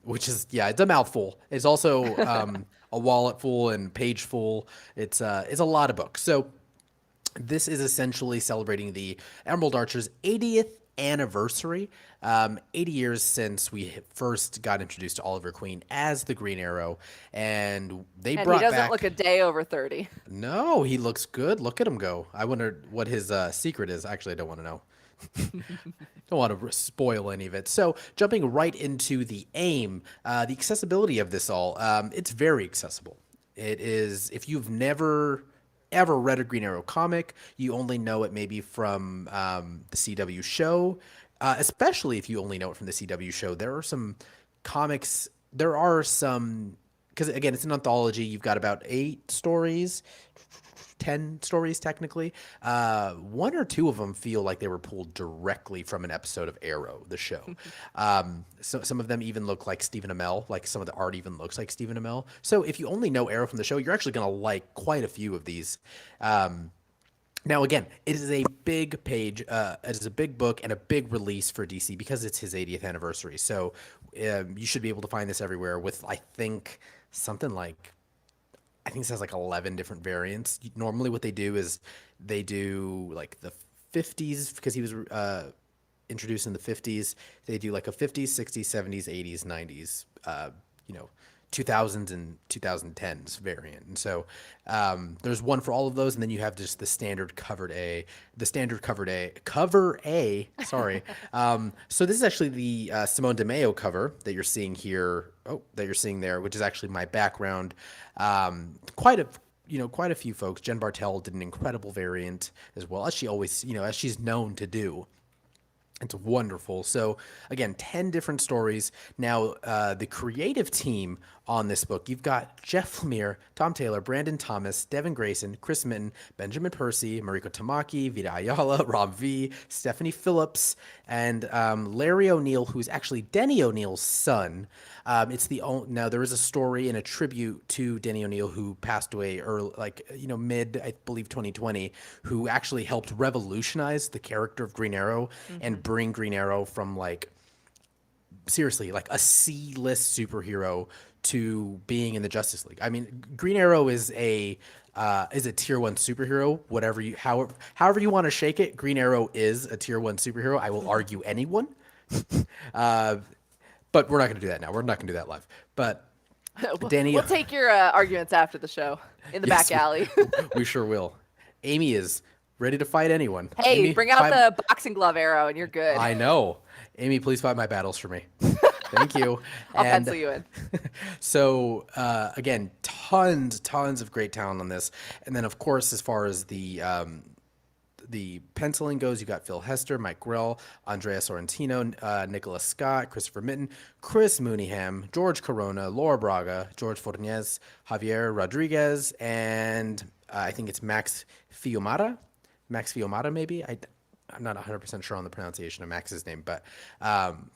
which is it's a mouthful. It's also a wallet full and page full. It's a lot of books. So this is essentially celebrating the Emerald Archer's 80th anniversary, 80 years since we first got introduced to Oliver Queen as the Green Arrow, and he doesn't look a day over 30. No, he looks good. Look at him go. I wonder what his secret is. Actually, I don't want to know. Don't want to spoil any of it. So jumping right into the aim, the accessibility of this all, it's very accessible. It is, if you've never ever read a Green Arrow comic, you only know it maybe from the CW show, especially if you only know it from the CW show. There are some comics, because again, it's an anthology. You've got about 8 stories, 10 stories technically. 1 or 2 of them feel like they were pulled directly from an episode of Arrow, the show. So some of them even look like Stephen Amell, like some of the art even looks like Stephen Amell. So if you only know Arrow from the show, you're actually going to like quite a few of these. Now, again, it is a big page. It is a big book and a big release for DC because it's his 80th anniversary. So you should be able to find this everywhere with, I think this has like 11 different variants. Normally what they do is they do like the 50s, because he was introduced in the 50s. They do like a 50s, 60s, 70s, 80s, 90s, 2000s and 2010s variant. And so there's one for all of those, and then you have just the standard cover A. Sorry. So this is actually the Simone DeMeo cover that you're seeing here. That you're seeing there, which is actually my background. Quite a few folks. Jen Bartel did an incredible variant as well, as she always, as she's known to do. It's wonderful. So again, 10 different stories. Now, the creative team on this book, you've got Jeff Lemire, Tom Taylor, Brandon Thomas, Devin Grayson, Chris Minton, Benjamin Percy, Mariko Tamaki, Vida Ayala, Rob V, Stephanie Phillips, and Larry O'Neill, who's actually Denny O'Neill's son. It's the only, now there is a story and a tribute to Denny O'Neill, who passed away early, mid, I believe 2020, who actually helped revolutionize the character of Green Arrow and bring Green Arrow from seriously like a C-list superhero to being in the Justice League. I mean, Green Arrow is a tier 1 superhero. However you want to shake it, Green Arrow is a tier 1 superhero. I will argue anyone. But we're not going to do that now. We're not going to do that live. But Danny, we'll take your arguments after the show in the back alley. We sure will. Amy is ready to fight anyone. Hey, Amy, bring out the boxing glove arrow and you're good. I know. Amy, please fight my battles for me. Thank you. I'll pencil you in. So, again, tons of great talent on this. And then, of course, as far as the penciling goes, you got Phil Hester, Mike Grell, Andrea Sorrentino, Nicholas Scott, Christopher Mitten, Chris Mooneyham, George Corona, Laura Braga, George Fornes, Javier Rodriguez, and I think it's Max Fiumara. Max Fiumara, maybe? I'm not 100% sure on the pronunciation of Max's name, but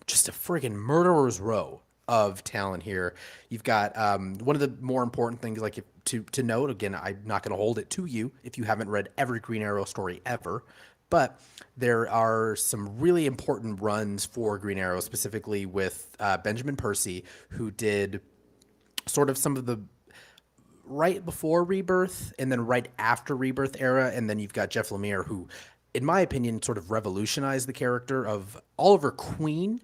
just a friggin' murderer's row of talent here. You've got one of the more important things, to note, again, I'm not going to hold it to you if you haven't read every Green Arrow story ever, but there are some really important runs for Green Arrow, specifically with Benjamin Percy, who did sort of some of the right before Rebirth and then right after Rebirth era, and then you've got Jeff Lemire, who, in my opinion, sort of revolutionized the character of Oliver Queen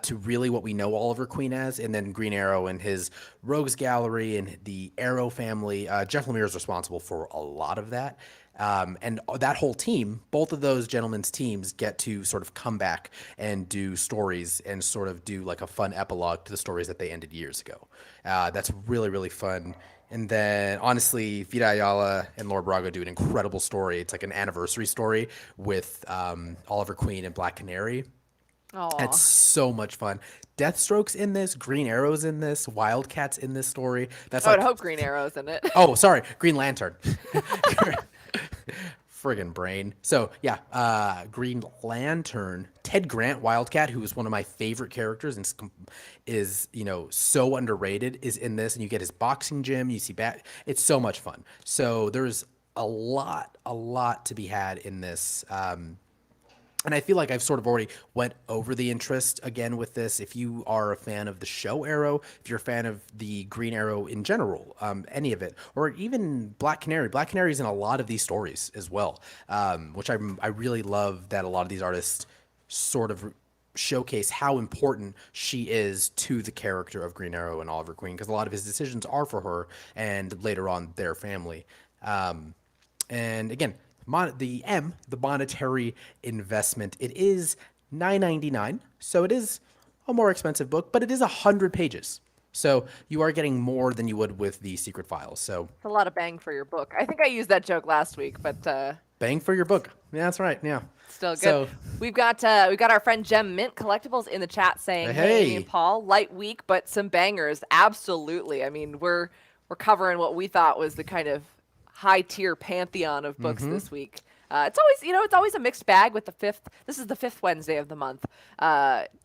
to really what we know Oliver Queen as, and then Green Arrow and his Rogues Gallery and the Arrow family. Jeff Lemire is responsible for a lot of that. And that whole team, both of those gentlemen's teams get to sort of come back and do stories and sort of do like a fun epilogue to the stories that they ended years ago. That's really, really fun. And then, honestly, Vida Ayala and Laura Braga do an incredible story. It's like an anniversary story with Oliver Queen and Black Canary. Aww. It's so much fun. Deathstroke's in this, Green Arrow's in this, Wildcat's in this story. I would hope Green Arrow's in it. Oh, sorry, Green Lantern. Friggin' brain. So yeah, Green Lantern, Ted Grant, Wildcat, who is one of my favorite characters and is so underrated, is in this, and you get his boxing gym. You see it's so much fun. So there's a lot to be had in this. And I feel like I've sort of already went over the interest again with this. If you are a fan of the show Arrow, if you're a fan of the Green Arrow in general, any of it, or even Black Canary. Black Canary's in a lot of these stories as well, which I really love that a lot of these artists sort of showcase how important she is to the character of Green Arrow and Oliver Queen, because a lot of his decisions are for her and later on their family. And again, the monetary investment, it is $9.99, so it is a more expensive book, but it is 100 pages. So you are getting more than you would with the Secret Files. So it's a lot of bang for your book. I think I used that joke last week, but bang for your book. Yeah, that's right. Yeah. Still good. So, we've got our friend Gem Mint Collectibles in the chat saying, "Hey, Paul, light week, but some bangers." Absolutely. I mean, we're covering what we thought was the kind of high tier pantheon of books this week. It's always a mixed bag with the fifth. This is the fifth Wednesday of the month.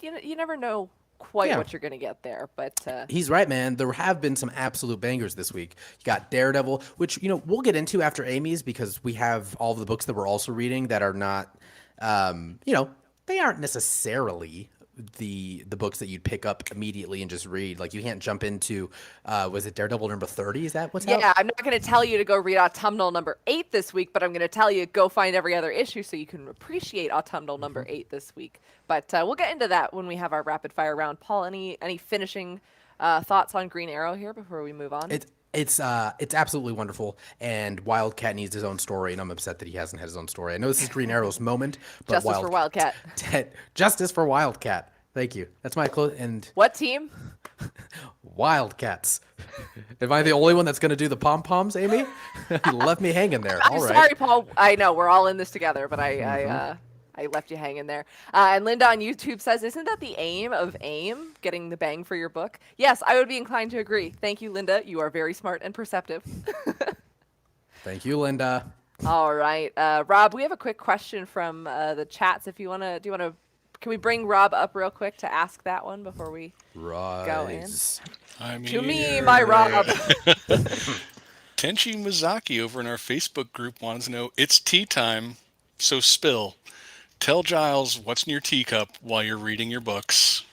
You never know quite what you're going to get there, but he's right, man. There have been some absolute bangers this week. You got Daredevil, which we'll get into after Amy's, because we have all of the books that we're also reading that are not they aren't necessarily the books that you'd pick up immediately and just read. Like, you can't jump into was it Daredevil number 30? Is that what's out? Yeah, I'm not going to tell you to go read Autumnal number 8 this week, but I'm going to tell you go find every other issue so you can appreciate Autumnal number 8 this week. But we'll get into that when we have our rapid fire round. Paul, any finishing thoughts on Green Arrow here before we move on? It's absolutely wonderful, and Wildcat needs his own story, and I'm upset that he hasn't had his own story. I know this is Green Arrow's moment, but Justice for Wildcat. Justice for Wildcat. Thank you. That's my close. And what team? Wildcats. Am I the only one that's going to do the pom poms, Amy? You left me hanging there. All right. Sorry, Paul. I know we're all in this together, but I I left you hanging there. And Linda on YouTube says, "Isn't that the aim of AIM, getting the bang for your book?" Yes, I would be inclined to agree. Thank you, Linda. You are very smart and perceptive. Thank you, Linda. All right, Rob, we have a quick question from the chats. If you wanna, can we bring Rob up real quick to ask that one before we go in? Rise. I'm To me, here. my Rob. Tenchi Mizaki over in our Facebook group wants to know, it's tea time, so spill. Tell Giles what's in your teacup while you're reading your books.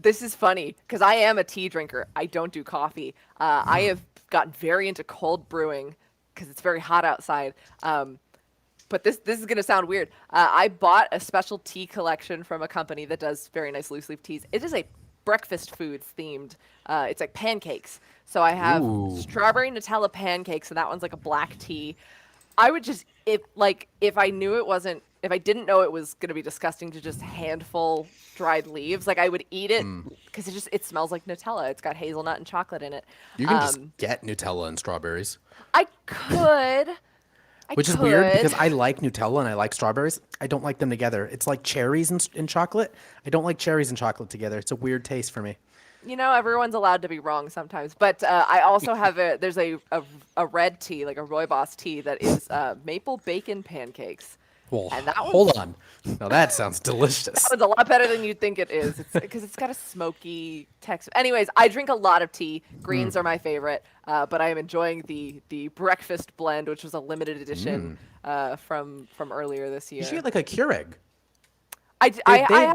This is funny because I am a tea drinker. I don't do coffee. I have gotten very into cold brewing because it's very hot outside. But this is going to sound weird. I bought a special tea collection from a company that does very nice loose leaf teas. It is a breakfast foods themed. It's like pancakes. So I have strawberry Nutella pancakes, and that one's like a black tea. I would just if I didn't know it was gonna be disgusting to just handful dried leaves, like I would eat it because it smells like Nutella. It's got hazelnut and chocolate in it. You can just get Nutella and strawberries. I could. Which is weird because I like Nutella and I like strawberries. I don't like them together. It's like cherries and chocolate. I don't like cherries and chocolate together. It's a weird taste for me. You know, everyone's allowed to be wrong sometimes. But I also have there's a red tea, like a Rooibos tea, that is maple bacon pancakes. Well, And that hold on. Now that sounds delicious. That one's a lot better than you'd think it is. It's because it's got a smoky texture. Anyways, I drink a lot of tea. Greens are my favorite, but I am enjoying the breakfast blend, which was a limited edition from earlier this year. You should get like a Keurig. I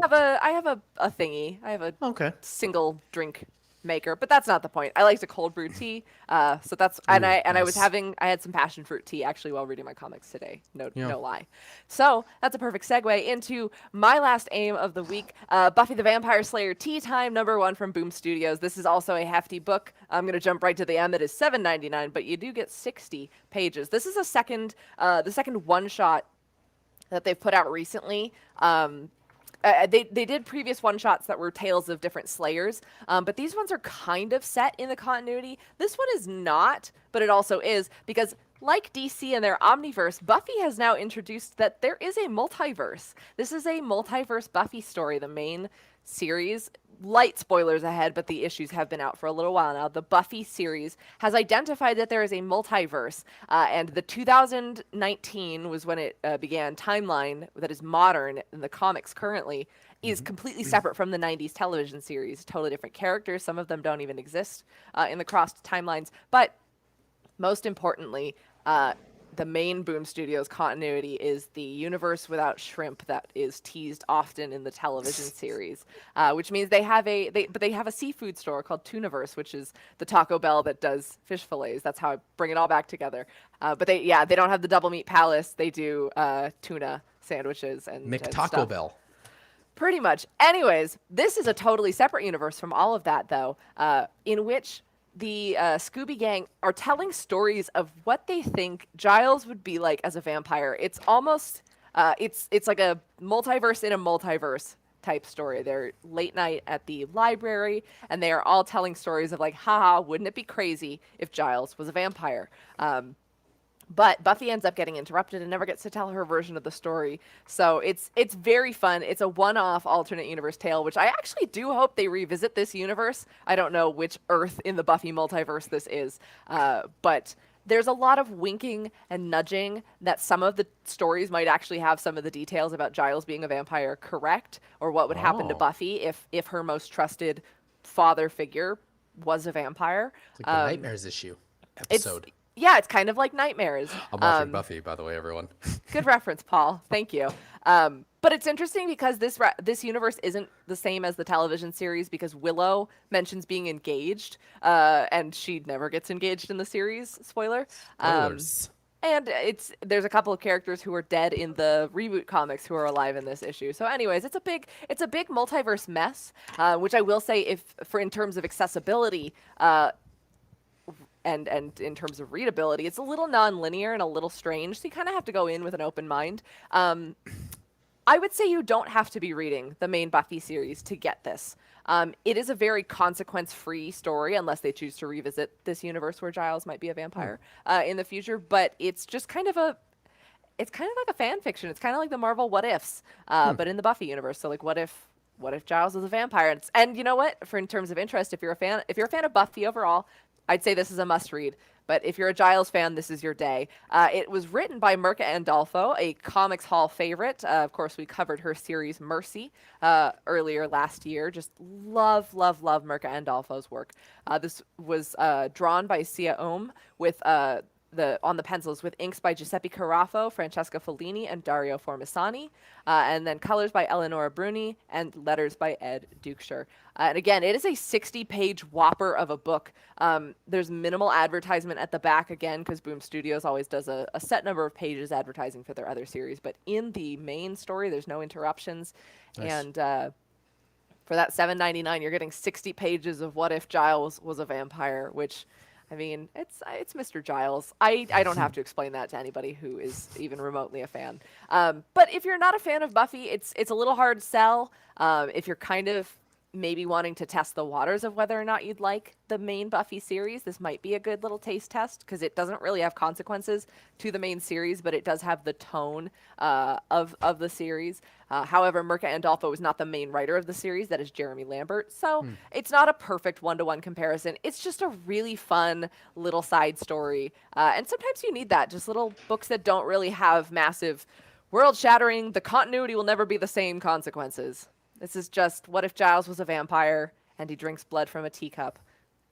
have a thingy. I have a single drink maker, but that's not the point. I like to cold brew tea. So that's I had some passion fruit tea actually while reading my comics today. No lie. So that's a perfect segue into my last aim of the week. Buffy the Vampire Slayer Tea Time #1 from Boom Studios. This is also a hefty book. I'm gonna jump right to the end. It is $7.99, but you do get 60 pages. This is the second one shot that they've put out recently. They did previous one-shots that were tales of different Slayers, but these ones are kind of set in the continuity. This one is not, but it also is, because like DC and their Omniverse, Buffy has now introduced that there is a multiverse. This is a multiverse Buffy story, the main series. Light spoilers ahead, but the issues have been out for a little while now. The Buffy series has identified that there is a multiverse, and the 2019 was when it began timeline that is modern in the comics currently is completely separate from the 90s television series. Totally different characters. Some of them don't even exist in the crossed timelines. But most importantly, the main Boom Studios continuity is the universe without shrimp that is teased often in the television series, which means they have a seafood store called Tuniverse, which is the Taco Bell that does fish fillets. That's how I bring it all back together. But they don't have the Double Meat Palace. They do tuna sandwiches and McTaco stuff. Bell. Pretty much. Anyways, this is a totally separate universe from all of that, though, in which the Scooby Gang are telling stories of what they think Giles would be like as a vampire. It's almost, it's like a multiverse in a multiverse type story. They're late night at the library, and they are all telling stories of like, haha, wouldn't it be crazy if Giles was a vampire? But Buffy ends up getting interrupted and never gets to tell her version of the story. So it's very fun. It's a one-off alternate universe tale, which I actually do hope they revisit this universe. I don't know which Earth in the Buffy multiverse this is, but there's a lot of winking and nudging that some of the stories might actually have some of the details about Giles being a vampire correct, or what would happen to Buffy if her most trusted father figure was a vampire. It's like the Nightmares episode. Yeah, it's kind of like Nightmares. I'm watching Buffy, by the way, everyone. Good reference, Paul. Thank you. But it's interesting because this universe isn't the same as the television series, because Willow mentions being engaged, and she never gets engaged in the series. Spoiler. Spoilers. And there's a couple of characters who are dead in the reboot comics who are alive in this issue. So, anyways, it's a big multiverse mess, which I will say, in terms of accessibility. And in terms of readability, it's a little non-linear and a little strange, so you kind of have to go in with an open mind. I would say you don't have to be reading the main Buffy series to get this. It is a very consequence-free story, unless they choose to revisit this universe where Giles might be a vampire in the future, but it's just kind of it's kind of like a fan fiction. It's kind of like the Marvel What Ifs, but in the Buffy universe. So like, what if Giles was a vampire? And you know what? For in terms of interest, if you're a fan of Buffy overall, I'd say this is a must read. But if you're a Giles fan, this is your day. It was written by Mirka Andolfo, a Comics Hall favorite. Of course, we covered her series Mercy earlier last year. Just love Mirka Andolfo's work. This was drawn by Sia Ohm with on the pencils with inks by Giuseppe Caraffo, Francesca Fellini, and Dario Formisani, and then colors by Eleonora Bruni and letters by Ed Dukeshire. And again, it is a 60-page whopper of a book. There's minimal advertisement at the back again because Boom Studios always does a set number of pages advertising for their other series, but in the main story, there's no interruptions. Nice. And for that $7.99, you're getting 60 pages of what if Giles was a vampire, which, I mean, it's Mr. Giles. I don't have to explain that to anybody who is even remotely a fan. But if you're not a fan of Buffy, it's a little hard sell. If you're kind of maybe wanting to test the waters of whether or not you'd like the main Buffy series, this might be a good little taste test because it doesn't really have consequences to the main series, but it does have the tone of the series. However, Mirka Andolfo is not the main writer of the series. That is Jeremy Lambert. So it's not a perfect one-to-one comparison. It's just a really fun little side story. And sometimes you need that. Just little books that don't really have massive world-shattering, the continuity will never be the same consequences. This is just, what if Giles was a vampire and he drinks blood from a teacup?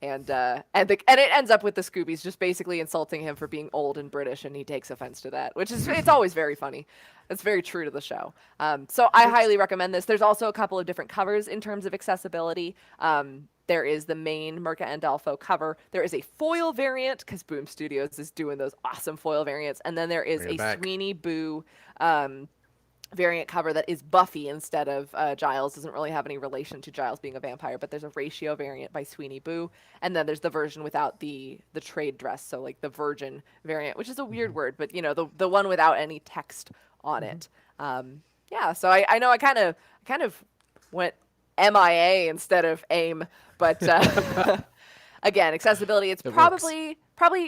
And it ends up with the Scoobies just basically insulting him for being old and British, and he takes offense to that, which is, it's always very funny. It's very true to the show. So I highly recommend this. There's also a couple of different covers in terms of accessibility. There is the main Mirka Andolfo cover. There is a foil variant, because Boom Studios is doing those awesome foil variants. And then there is a Sweeney Boo variant cover that is Buffy instead of Giles. Doesn't really have any relation to Giles being a vampire, but there's a ratio variant by Sweeney Boo, and then there's the version without the trade dress, so like the virgin variant, which is a weird word, but you know, the one without any text on it. Yeah, so I know I kind of went MIA instead of AIM, but again, accessibility, it's probably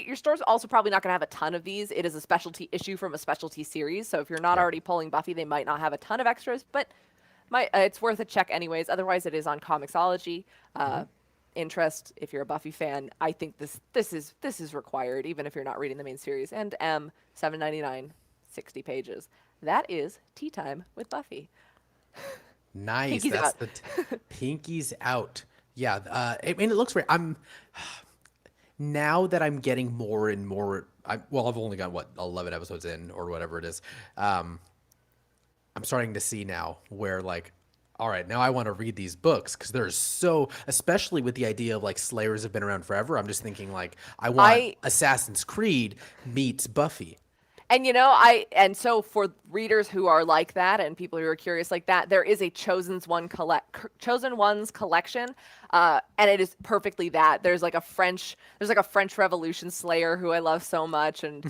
your store's also probably not going to have a ton of these. It is a specialty issue from a specialty series, so if you're not already pulling Buffy, they might not have a ton of extras, but it's worth a check anyways. Otherwise, it is on Comixology. Interest, if you're a Buffy fan, I think this is required, even if you're not reading the main series. And $7.99, 60 pages. That is Tea Time with Buffy. Nice. Pinky's That's out. Pinky's out. Yeah, I mean, it looks great. Now that I'm getting more and more, I've only got 11 episodes in or whatever it is. I'm starting to see now where like, all right, now I want to read these books because there's especially with the idea of like Slayers have been around forever. I'm just thinking like, I want Assassin's Creed meets Buffy. And you know, so for readers who are like that and people who are curious like that, there is a Chosen Ones collection, and it is perfectly that. There's like a French Revolution Slayer who I love so much, and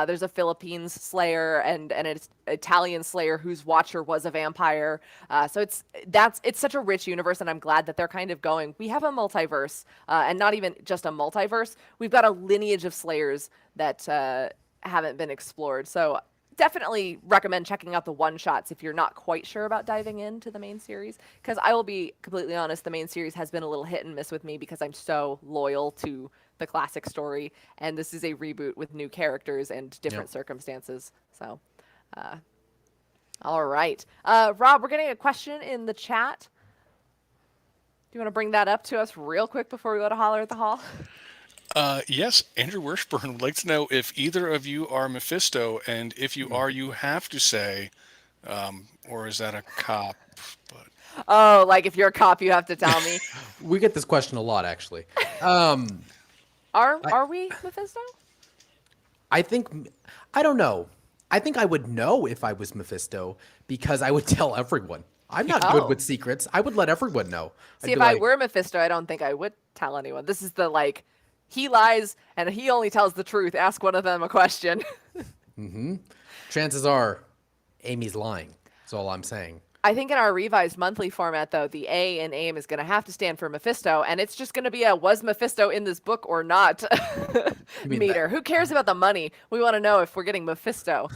there's a Philippines Slayer and an Italian Slayer whose watcher was a vampire. So it's such a rich universe, and I'm glad that they're kind of going, we have a multiverse, and not even just a multiverse. We've got a lineage of Slayers that haven't been explored. So definitely recommend checking out the one-shots if you're not quite sure about diving into the main series, because I will be completely honest, the main series has been a little hit and miss with me because I'm so loyal to the classic story, and this is a reboot with new characters and different circumstances. So all right, Rob, we're getting a question in the chat. Do you want to bring that up to us real quick before we go to Holler at the Hall? Yes, Andrew Wurshburn would like to know if either of you are Mephisto, and if you are, you have to say, or is that a cop? But oh, like if you're a cop, you have to tell me. We get this question a lot, actually. Are we Mephisto? I don't know. I think I would know if I was Mephisto because I would tell everyone. I'm not good with secrets. I would let everyone know. See, if I were Mephisto, I don't think I would tell anyone. This is the like, he lies and he only tells the truth. Ask one of them a question. Chances are Amy's lying. That's all I'm saying. I think in our revised monthly format, though, the A in AIM is going to have to stand for Mephisto, and it's just going to be a was Mephisto in this book or not You mean meter. Who cares about the money? We want to know if we're getting Mephisto.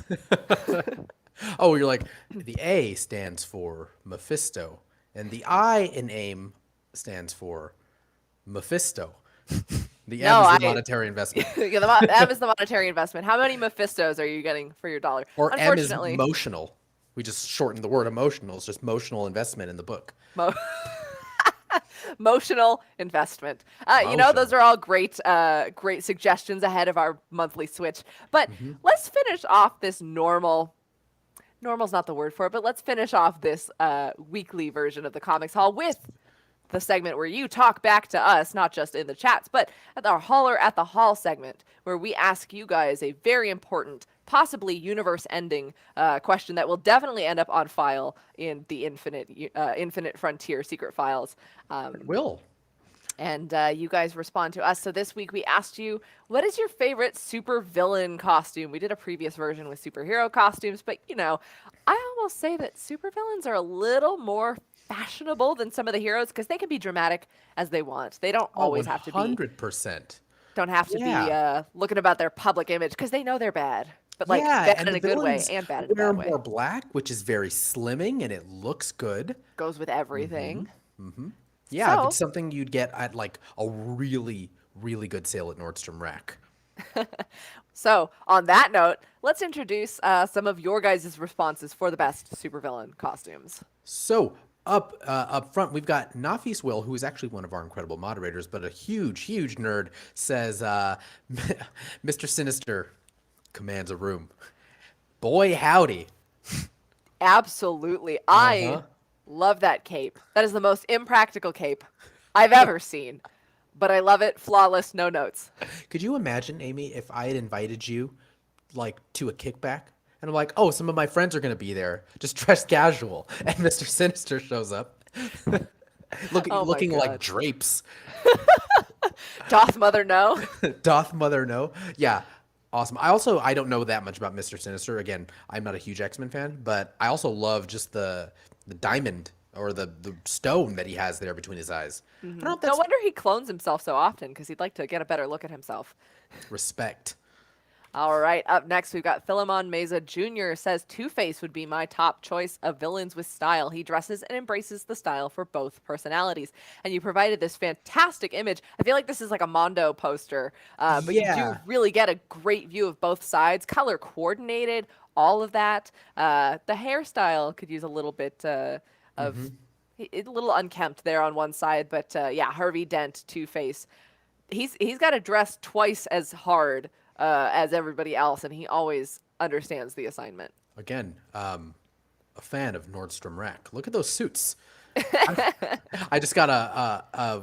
Oh, you're like, the A stands for Mephisto, and the I in AIM stands for Mephisto. The No, M is the monetary investment. Yeah, M is the monetary investment. How many Mephistos are you getting for your dollar? Or M is Unfortunately, emotional. We just shortened the word emotional. It's just emotional investment in the book. mo- emotional investment. Emotional. Those are all great suggestions ahead of our monthly switch. But let's finish off this normal. Normal's not the word for it, but let's finish off this weekly version of the Comics Hall with the segment where you talk back to us, not just in the chats, but at our Holler at the Hall segment, where we ask you guys a very important, possibly universe-ending question that will definitely end up on file in the Infinite Frontier secret files. It will. And you guys respond to us. So this week we asked you, what is your favorite supervillain costume? We did a previous version with superhero costumes, but I almost say that supervillains are a little more fashionable than some of the heroes because they can be dramatic as they want. They don't always have to be 100%. don't have to Yeah. be looking about their public image because they know they're bad. But like Yeah, bad and in the a good way villains and bad in a wear bad way. more black, which is very slimming and it looks good. Goes with everything. Yeah, So- it's something you'd get at like a really, really good sale at Nordstrom Rack. So, on that note, let's introduce some of your guys' responses for the best supervillain costumes. So up front, we've got Nafis Will, who is actually one of our incredible moderators, but a huge, huge nerd, says, Mr. Sinister commands a room. Boy, howdy. Absolutely. I love that cape. That is the most impractical cape I've ever seen. But I love it. Flawless, no notes. Could you imagine, Amy, if I had invited you, like, to a kickback? And I'm like, oh, some of my friends are going to be there, just dressed casual. And Mr. Sinister shows up, Oh my looking like God. drapes. Doth Mother know? Doth Mother know? Yeah, awesome. I don't know that much about Mr. Sinister. Again, I'm not a huge X-Men fan, but I also love just the diamond or the stone that he has there between his eyes. I don't know if No that's wonder he clones himself so often because he'd like to get a better look at himself. respect. All right, up next we've got Philemon Meza Jr. says Two-Face would be my top choice of villains with style. He dresses and embraces the style for both personalities. And you provided this fantastic image. I feel like this is like a Mondo poster, but you do Yeah. really get a great view of both sides, color coordinated, all of that. The hairstyle could use a little bit of a little unkempt there on one side, but yeah, Harvey Dent, Two-Face. He's got to dress twice as hard as everybody else, and he always understands the assignment. Again, a fan of Nordstrom Rack. Look at those suits. I just got a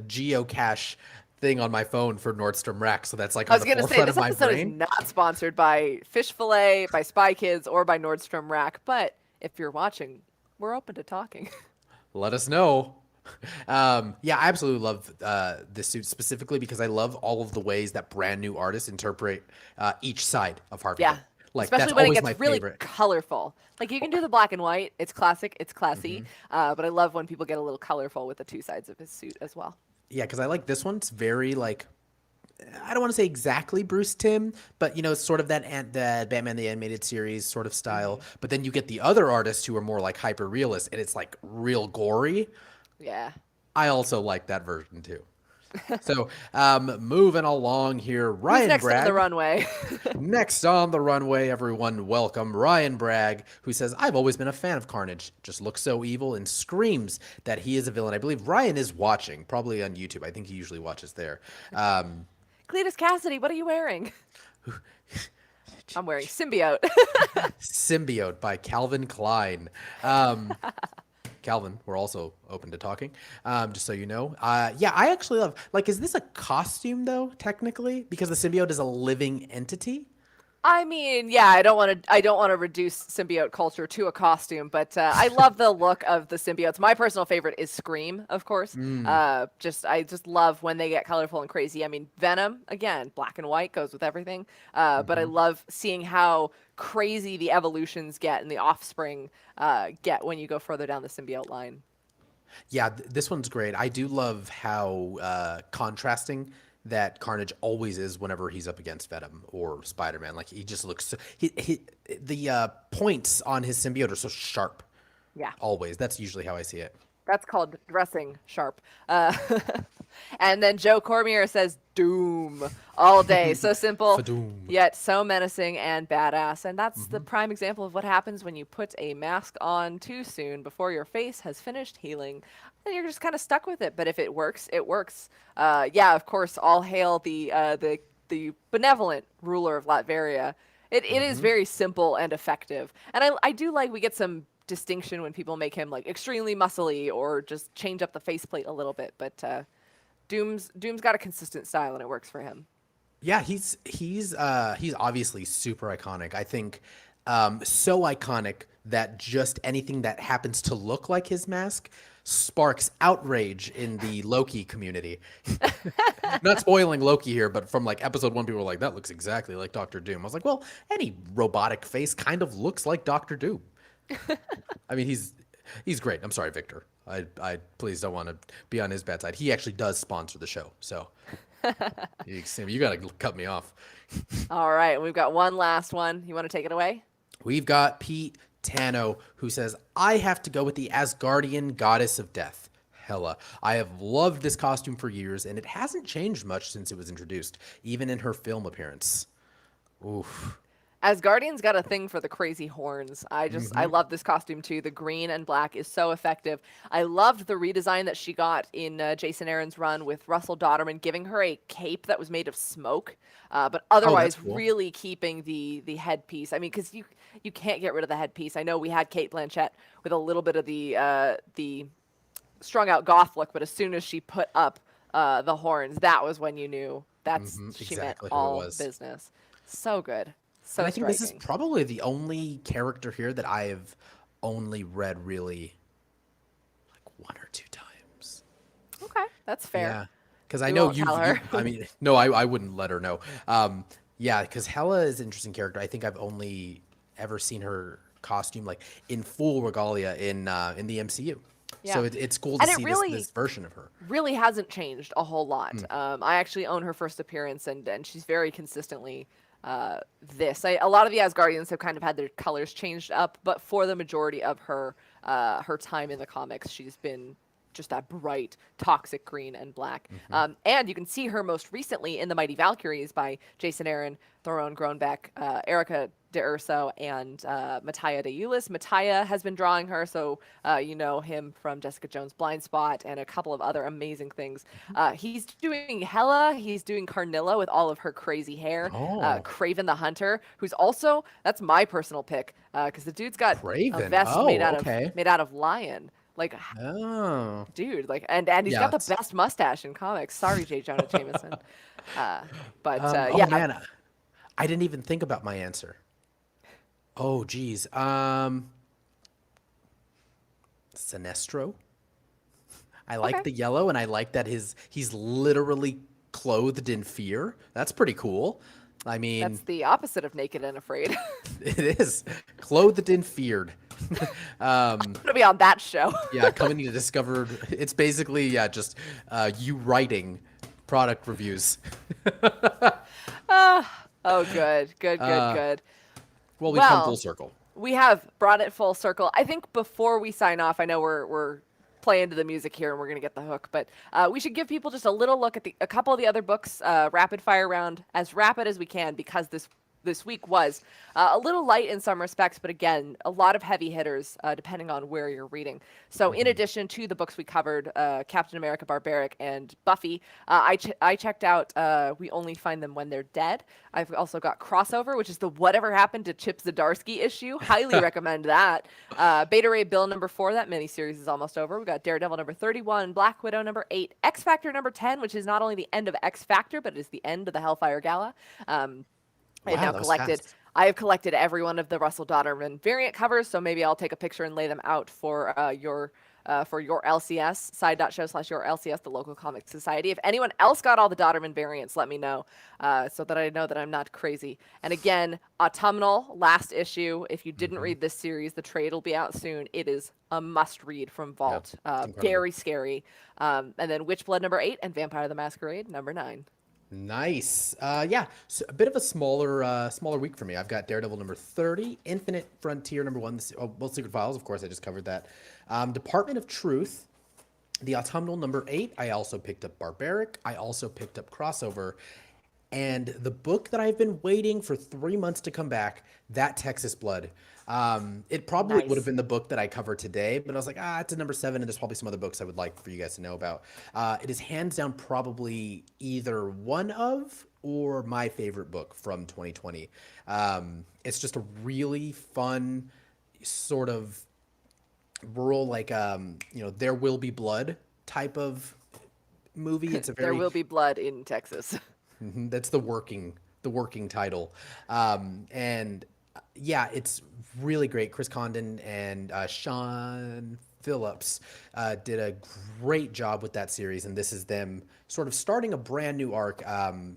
geocache thing on my phone for Nordstrom Rack, so that's like I on was the going to say, forefront this of my episode is brain. not sponsored by Fish Fillet, by Spy Kids, or by Nordstrom Rack, but if you're watching, we're open to talking. Let us know. Yeah, I absolutely love this suit specifically because I love all of the ways that brand new artists interpret each side of Harvey. Yeah. Dent. Like Especially that's when it always gets my really favorite. colorful. Like you can do the black and white. It's classic. It's classy. But I love when people get a little colorful with the two sides of his suit as well. Yeah, because I like this one. It's very like I don't want to say exactly Bruce Timm, but it's sort of that Batman the Animated Series sort of style. But then you get the other artists who are more like hyper realist, and it's like real gory. Yeah. I also like that version too. So moving along here, Ryan Who's next Bragg. on the runway? Next on the runway, everyone, welcome Ryan Bragg, who says, I've always been a fan of Carnage. Just looks so evil and screams that he is a villain. I believe Ryan is watching, probably on YouTube. I think he usually watches there. Cletus Cassidy, what are you wearing? I'm wearing Symbiote. Symbiote by Calvin Klein. Calvin, we're also open to talking, just so you know. Yeah, I actually love, like, is this a costume, though, technically? Because the symbiote is a living entity? I mean, yeah, I don't want to reduce symbiote culture to a costume, but I love the look of the symbiotes. My personal favorite is Scream, of course. I just love when they get colorful and crazy. I mean, Venom, again, black and white goes with everything. But I love seeing how crazy the evolutions get and the offspring get when you go further down the symbiote line. Yeah, this one's great. I do love how contrasting that Carnage always is whenever he's up against Venom or Spider-Man. Like he just looks so, the points on his symbiote are so sharp. Yeah. Always. That's usually how I see it. That's called dressing sharp. And then Joe Cormier says Doom all day. So simple, Fadoom. yet so menacing and badass. And that's the prime example of what happens when you put a mask on too soon before your face has finished healing. And you're just kind of stuck with it. But if it works, it works. Yeah, of course, all hail the benevolent ruler of Latveria. It is very simple and effective. And I do like we get some distinction when people make him like extremely muscly or just change up the faceplate a little bit, but Doom's got a consistent style and it works for him. Yeah, he's obviously super iconic. I think so iconic that just anything that happens to look like his mask sparks outrage in the Loki community. Not spoiling Loki here, but from like episode 1, people were like, "That looks exactly like Doctor Doom." I was like, "Well, any robotic face kind of looks like Doctor Doom." I mean, he's great. I'm sorry, Victor. I please don't want to be on his bad side. He actually does sponsor the show, so you got to cut me off. All right, we've got one last one. You want to take it away? We've got Pete Tano, who says, "I have to go with the Asgardian goddess of death, Hela. I have loved this costume for years, and it hasn't changed much since it was introduced, even in her film appearance." Oof. Asgardian's got a thing for the crazy horns. I love this costume too. The green and black is so effective. I loved the redesign that she got in Jason Aaron's run with Russell Dodderman giving her a cape that was made of smoke, but otherwise cool. really keeping the headpiece. I mean, because you can't get rid of the headpiece. I know we had Kate Blanchett with a little bit of the strung out goth look, but as soon as she put up the horns, that was when you knew she meant exactly who it all was. business. So good. So And I think this is striking. probably the only character here that I have only read really like 1 or 2 times. Okay, that's fair. Yeah, because I We know won't you. tell her. I mean, no, I wouldn't let her know. Yeah, because Hela is an interesting character. I think I've only ever seen her costume like in full regalia in the MCU. Yeah. So it's cool to And it see really- this version of her. Really hasn't changed a whole lot. I actually own her first appearance, and she's very consistently a lot of the Asgardians have kind of had their colors changed up, but for the majority of her time in the comics, she's been just that bright, toxic green and black. And you can see her most recently in The Mighty Valkyries by Jason Aaron, Thoron Groenbeck, Erica de Urso, and Mattia de Ulis. Mattia has been drawing her, so you know him from Jessica Jones' Blind Spot and a couple of other amazing things. He's doing Hela, he's doing Carnilla with all of her crazy hair. Oh. Craven the Hunter, who's also, that's my personal pick, because the dude's got a Craven. vest Oh, made okay. out of lion. Like, Oh. dude, like, and he's Yeah, got the it's- best mustache in comics. Sorry, J. Jonah Jameson. But Oh yeah, man, I didn't even think about my answer. Oh geez. Sinestro. I like Okay. the yellow, and I like that he's literally clothed in fear. That's pretty cool. I mean, that's the opposite of naked and afraid. it is clothed in feared. Gonna be on that show. Yeah, coming to Discovered. It's basically just you writing product reviews. Oh, good. Well, we come Well, full circle. We have brought it full circle. I think before we sign off, I know we're playing to the music here and we're gonna get the hook, but we should give people just a little look at a couple of the other books, rapid fire round, as rapid as we can, because this week was a little light in some respects, but again, a lot of heavy hitters depending on where you're reading. So in addition to the books we covered, Captain America, Barbaric, and Buffy, I checked out We Only Find Them When They're Dead. I've also got Crossover, which is the Whatever Happened to Chip Zdarsky issue. Highly recommend that. Beta Ray Bill number 4, that miniseries is almost over. We got Daredevil number 31, Black Widow number 8, X Factor number 10, which is not only the end of X Factor, but it is the end of the Hellfire Gala. I have Wow, now that was collected. fast. I have collected every one of the Russell Dodderman variant covers, so maybe I'll take a picture and lay them out for your for your LCS, side.show/your LCS, the local comic society. If anyone else got all the Dodderman variants, let me know so that I know that I'm not crazy. And again, Autumnal, last issue. If you didn't read this series, the trade will be out soon. It is a must read from Vault. it's incredible. Very scary. And then Witchblood number 8 and Vampire the Masquerade number 9. Nice. Yeah, so a bit of a smaller week for me. I've got Daredevil number 30, Infinite Frontier number 1, both Secret Files, of course, I just covered that. Department of Truth, the Autumnal number 8. I also picked up Barbaric. I also picked up Crossover. And the book that I've been waiting for 3 months to come back, That Texas Blood. It probably Nice. would have been the book that I covered today, but I was like, it's a number 7, and there's probably some other books I would like for you guys to know about. It is hands down probably either one of or my favorite book from 2020. It's just a really fun sort of rural, like, There Will Be Blood type of movie. It's a very There will be blood in Texas. That's the working title. And yeah, it's really great. Chris Condon and Sean Phillips did a great job with that series, and this is them sort of starting a brand new arc.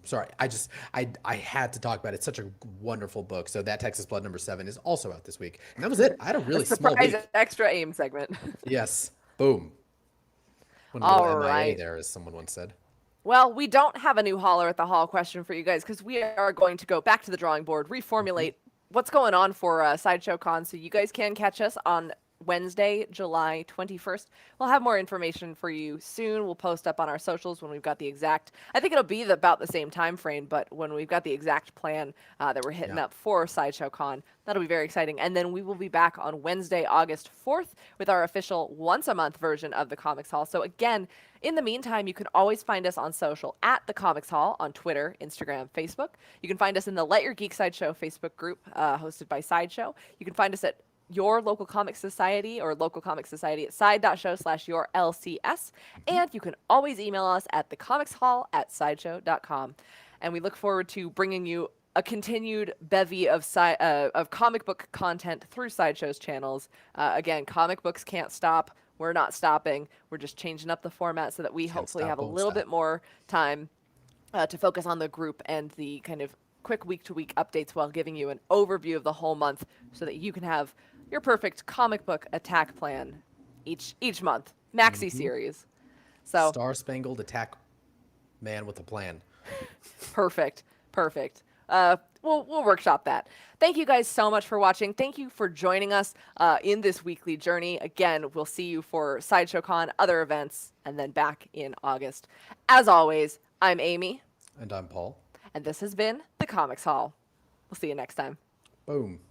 Sorry, I had to talk about it. It's such a wonderful book. So That Texas Blood number 7 is also out this week, and that was it. I had a really small Surprise week. extra AIM segment. Yes, boom. Went a All little MIA right. there, as someone once said. Well, we don't have a new Holler at the Hall question for you guys because we are going to go back to the drawing board, reformulate what's going on for Sideshow Con, so you guys can catch us on Wednesday, July 21st. We'll have more information for you soon. We'll post up on our socials when we've got the exact, I think it'll be about the same time frame, but when we've got the exact plan that we're hitting up for Sideshow Con, that'll be very exciting. And then we will be back on Wednesday, August 4th with our official once a month version of the Comics Hall. So again, in the meantime, you can always find us on social at the Comics Hall on Twitter, Instagram, Facebook. You can find us in the Let Your Geek Sideshow Facebook group hosted by Sideshow. You can find us at your local comic society or local comic society at side.show/your LCS. And you can always email us at thecomicshall@sideshow.com. And we look forward to bringing you a continued bevy of comic book content through Sideshow's channels. Again, comic books can't stop. We're not stopping. We're just changing up the format so that we hopefully stop, have a won't little stop. bit more time to focus on the group and the kind of quick week-to-week updates while giving you an overview of the whole month so that you can have your perfect comic book attack plan each month. Maxi series. So Star Spangled Attack Man with a Plan. perfect. We'll workshop that. Thank you guys so much for watching. Thank you for joining us in this weekly journey. Again, we'll see you for Sideshow Con, other events, and then back in August. As always, I'm Amy, And I'm Paul. and this has been the Comics Hall. We'll see you next time. Boom.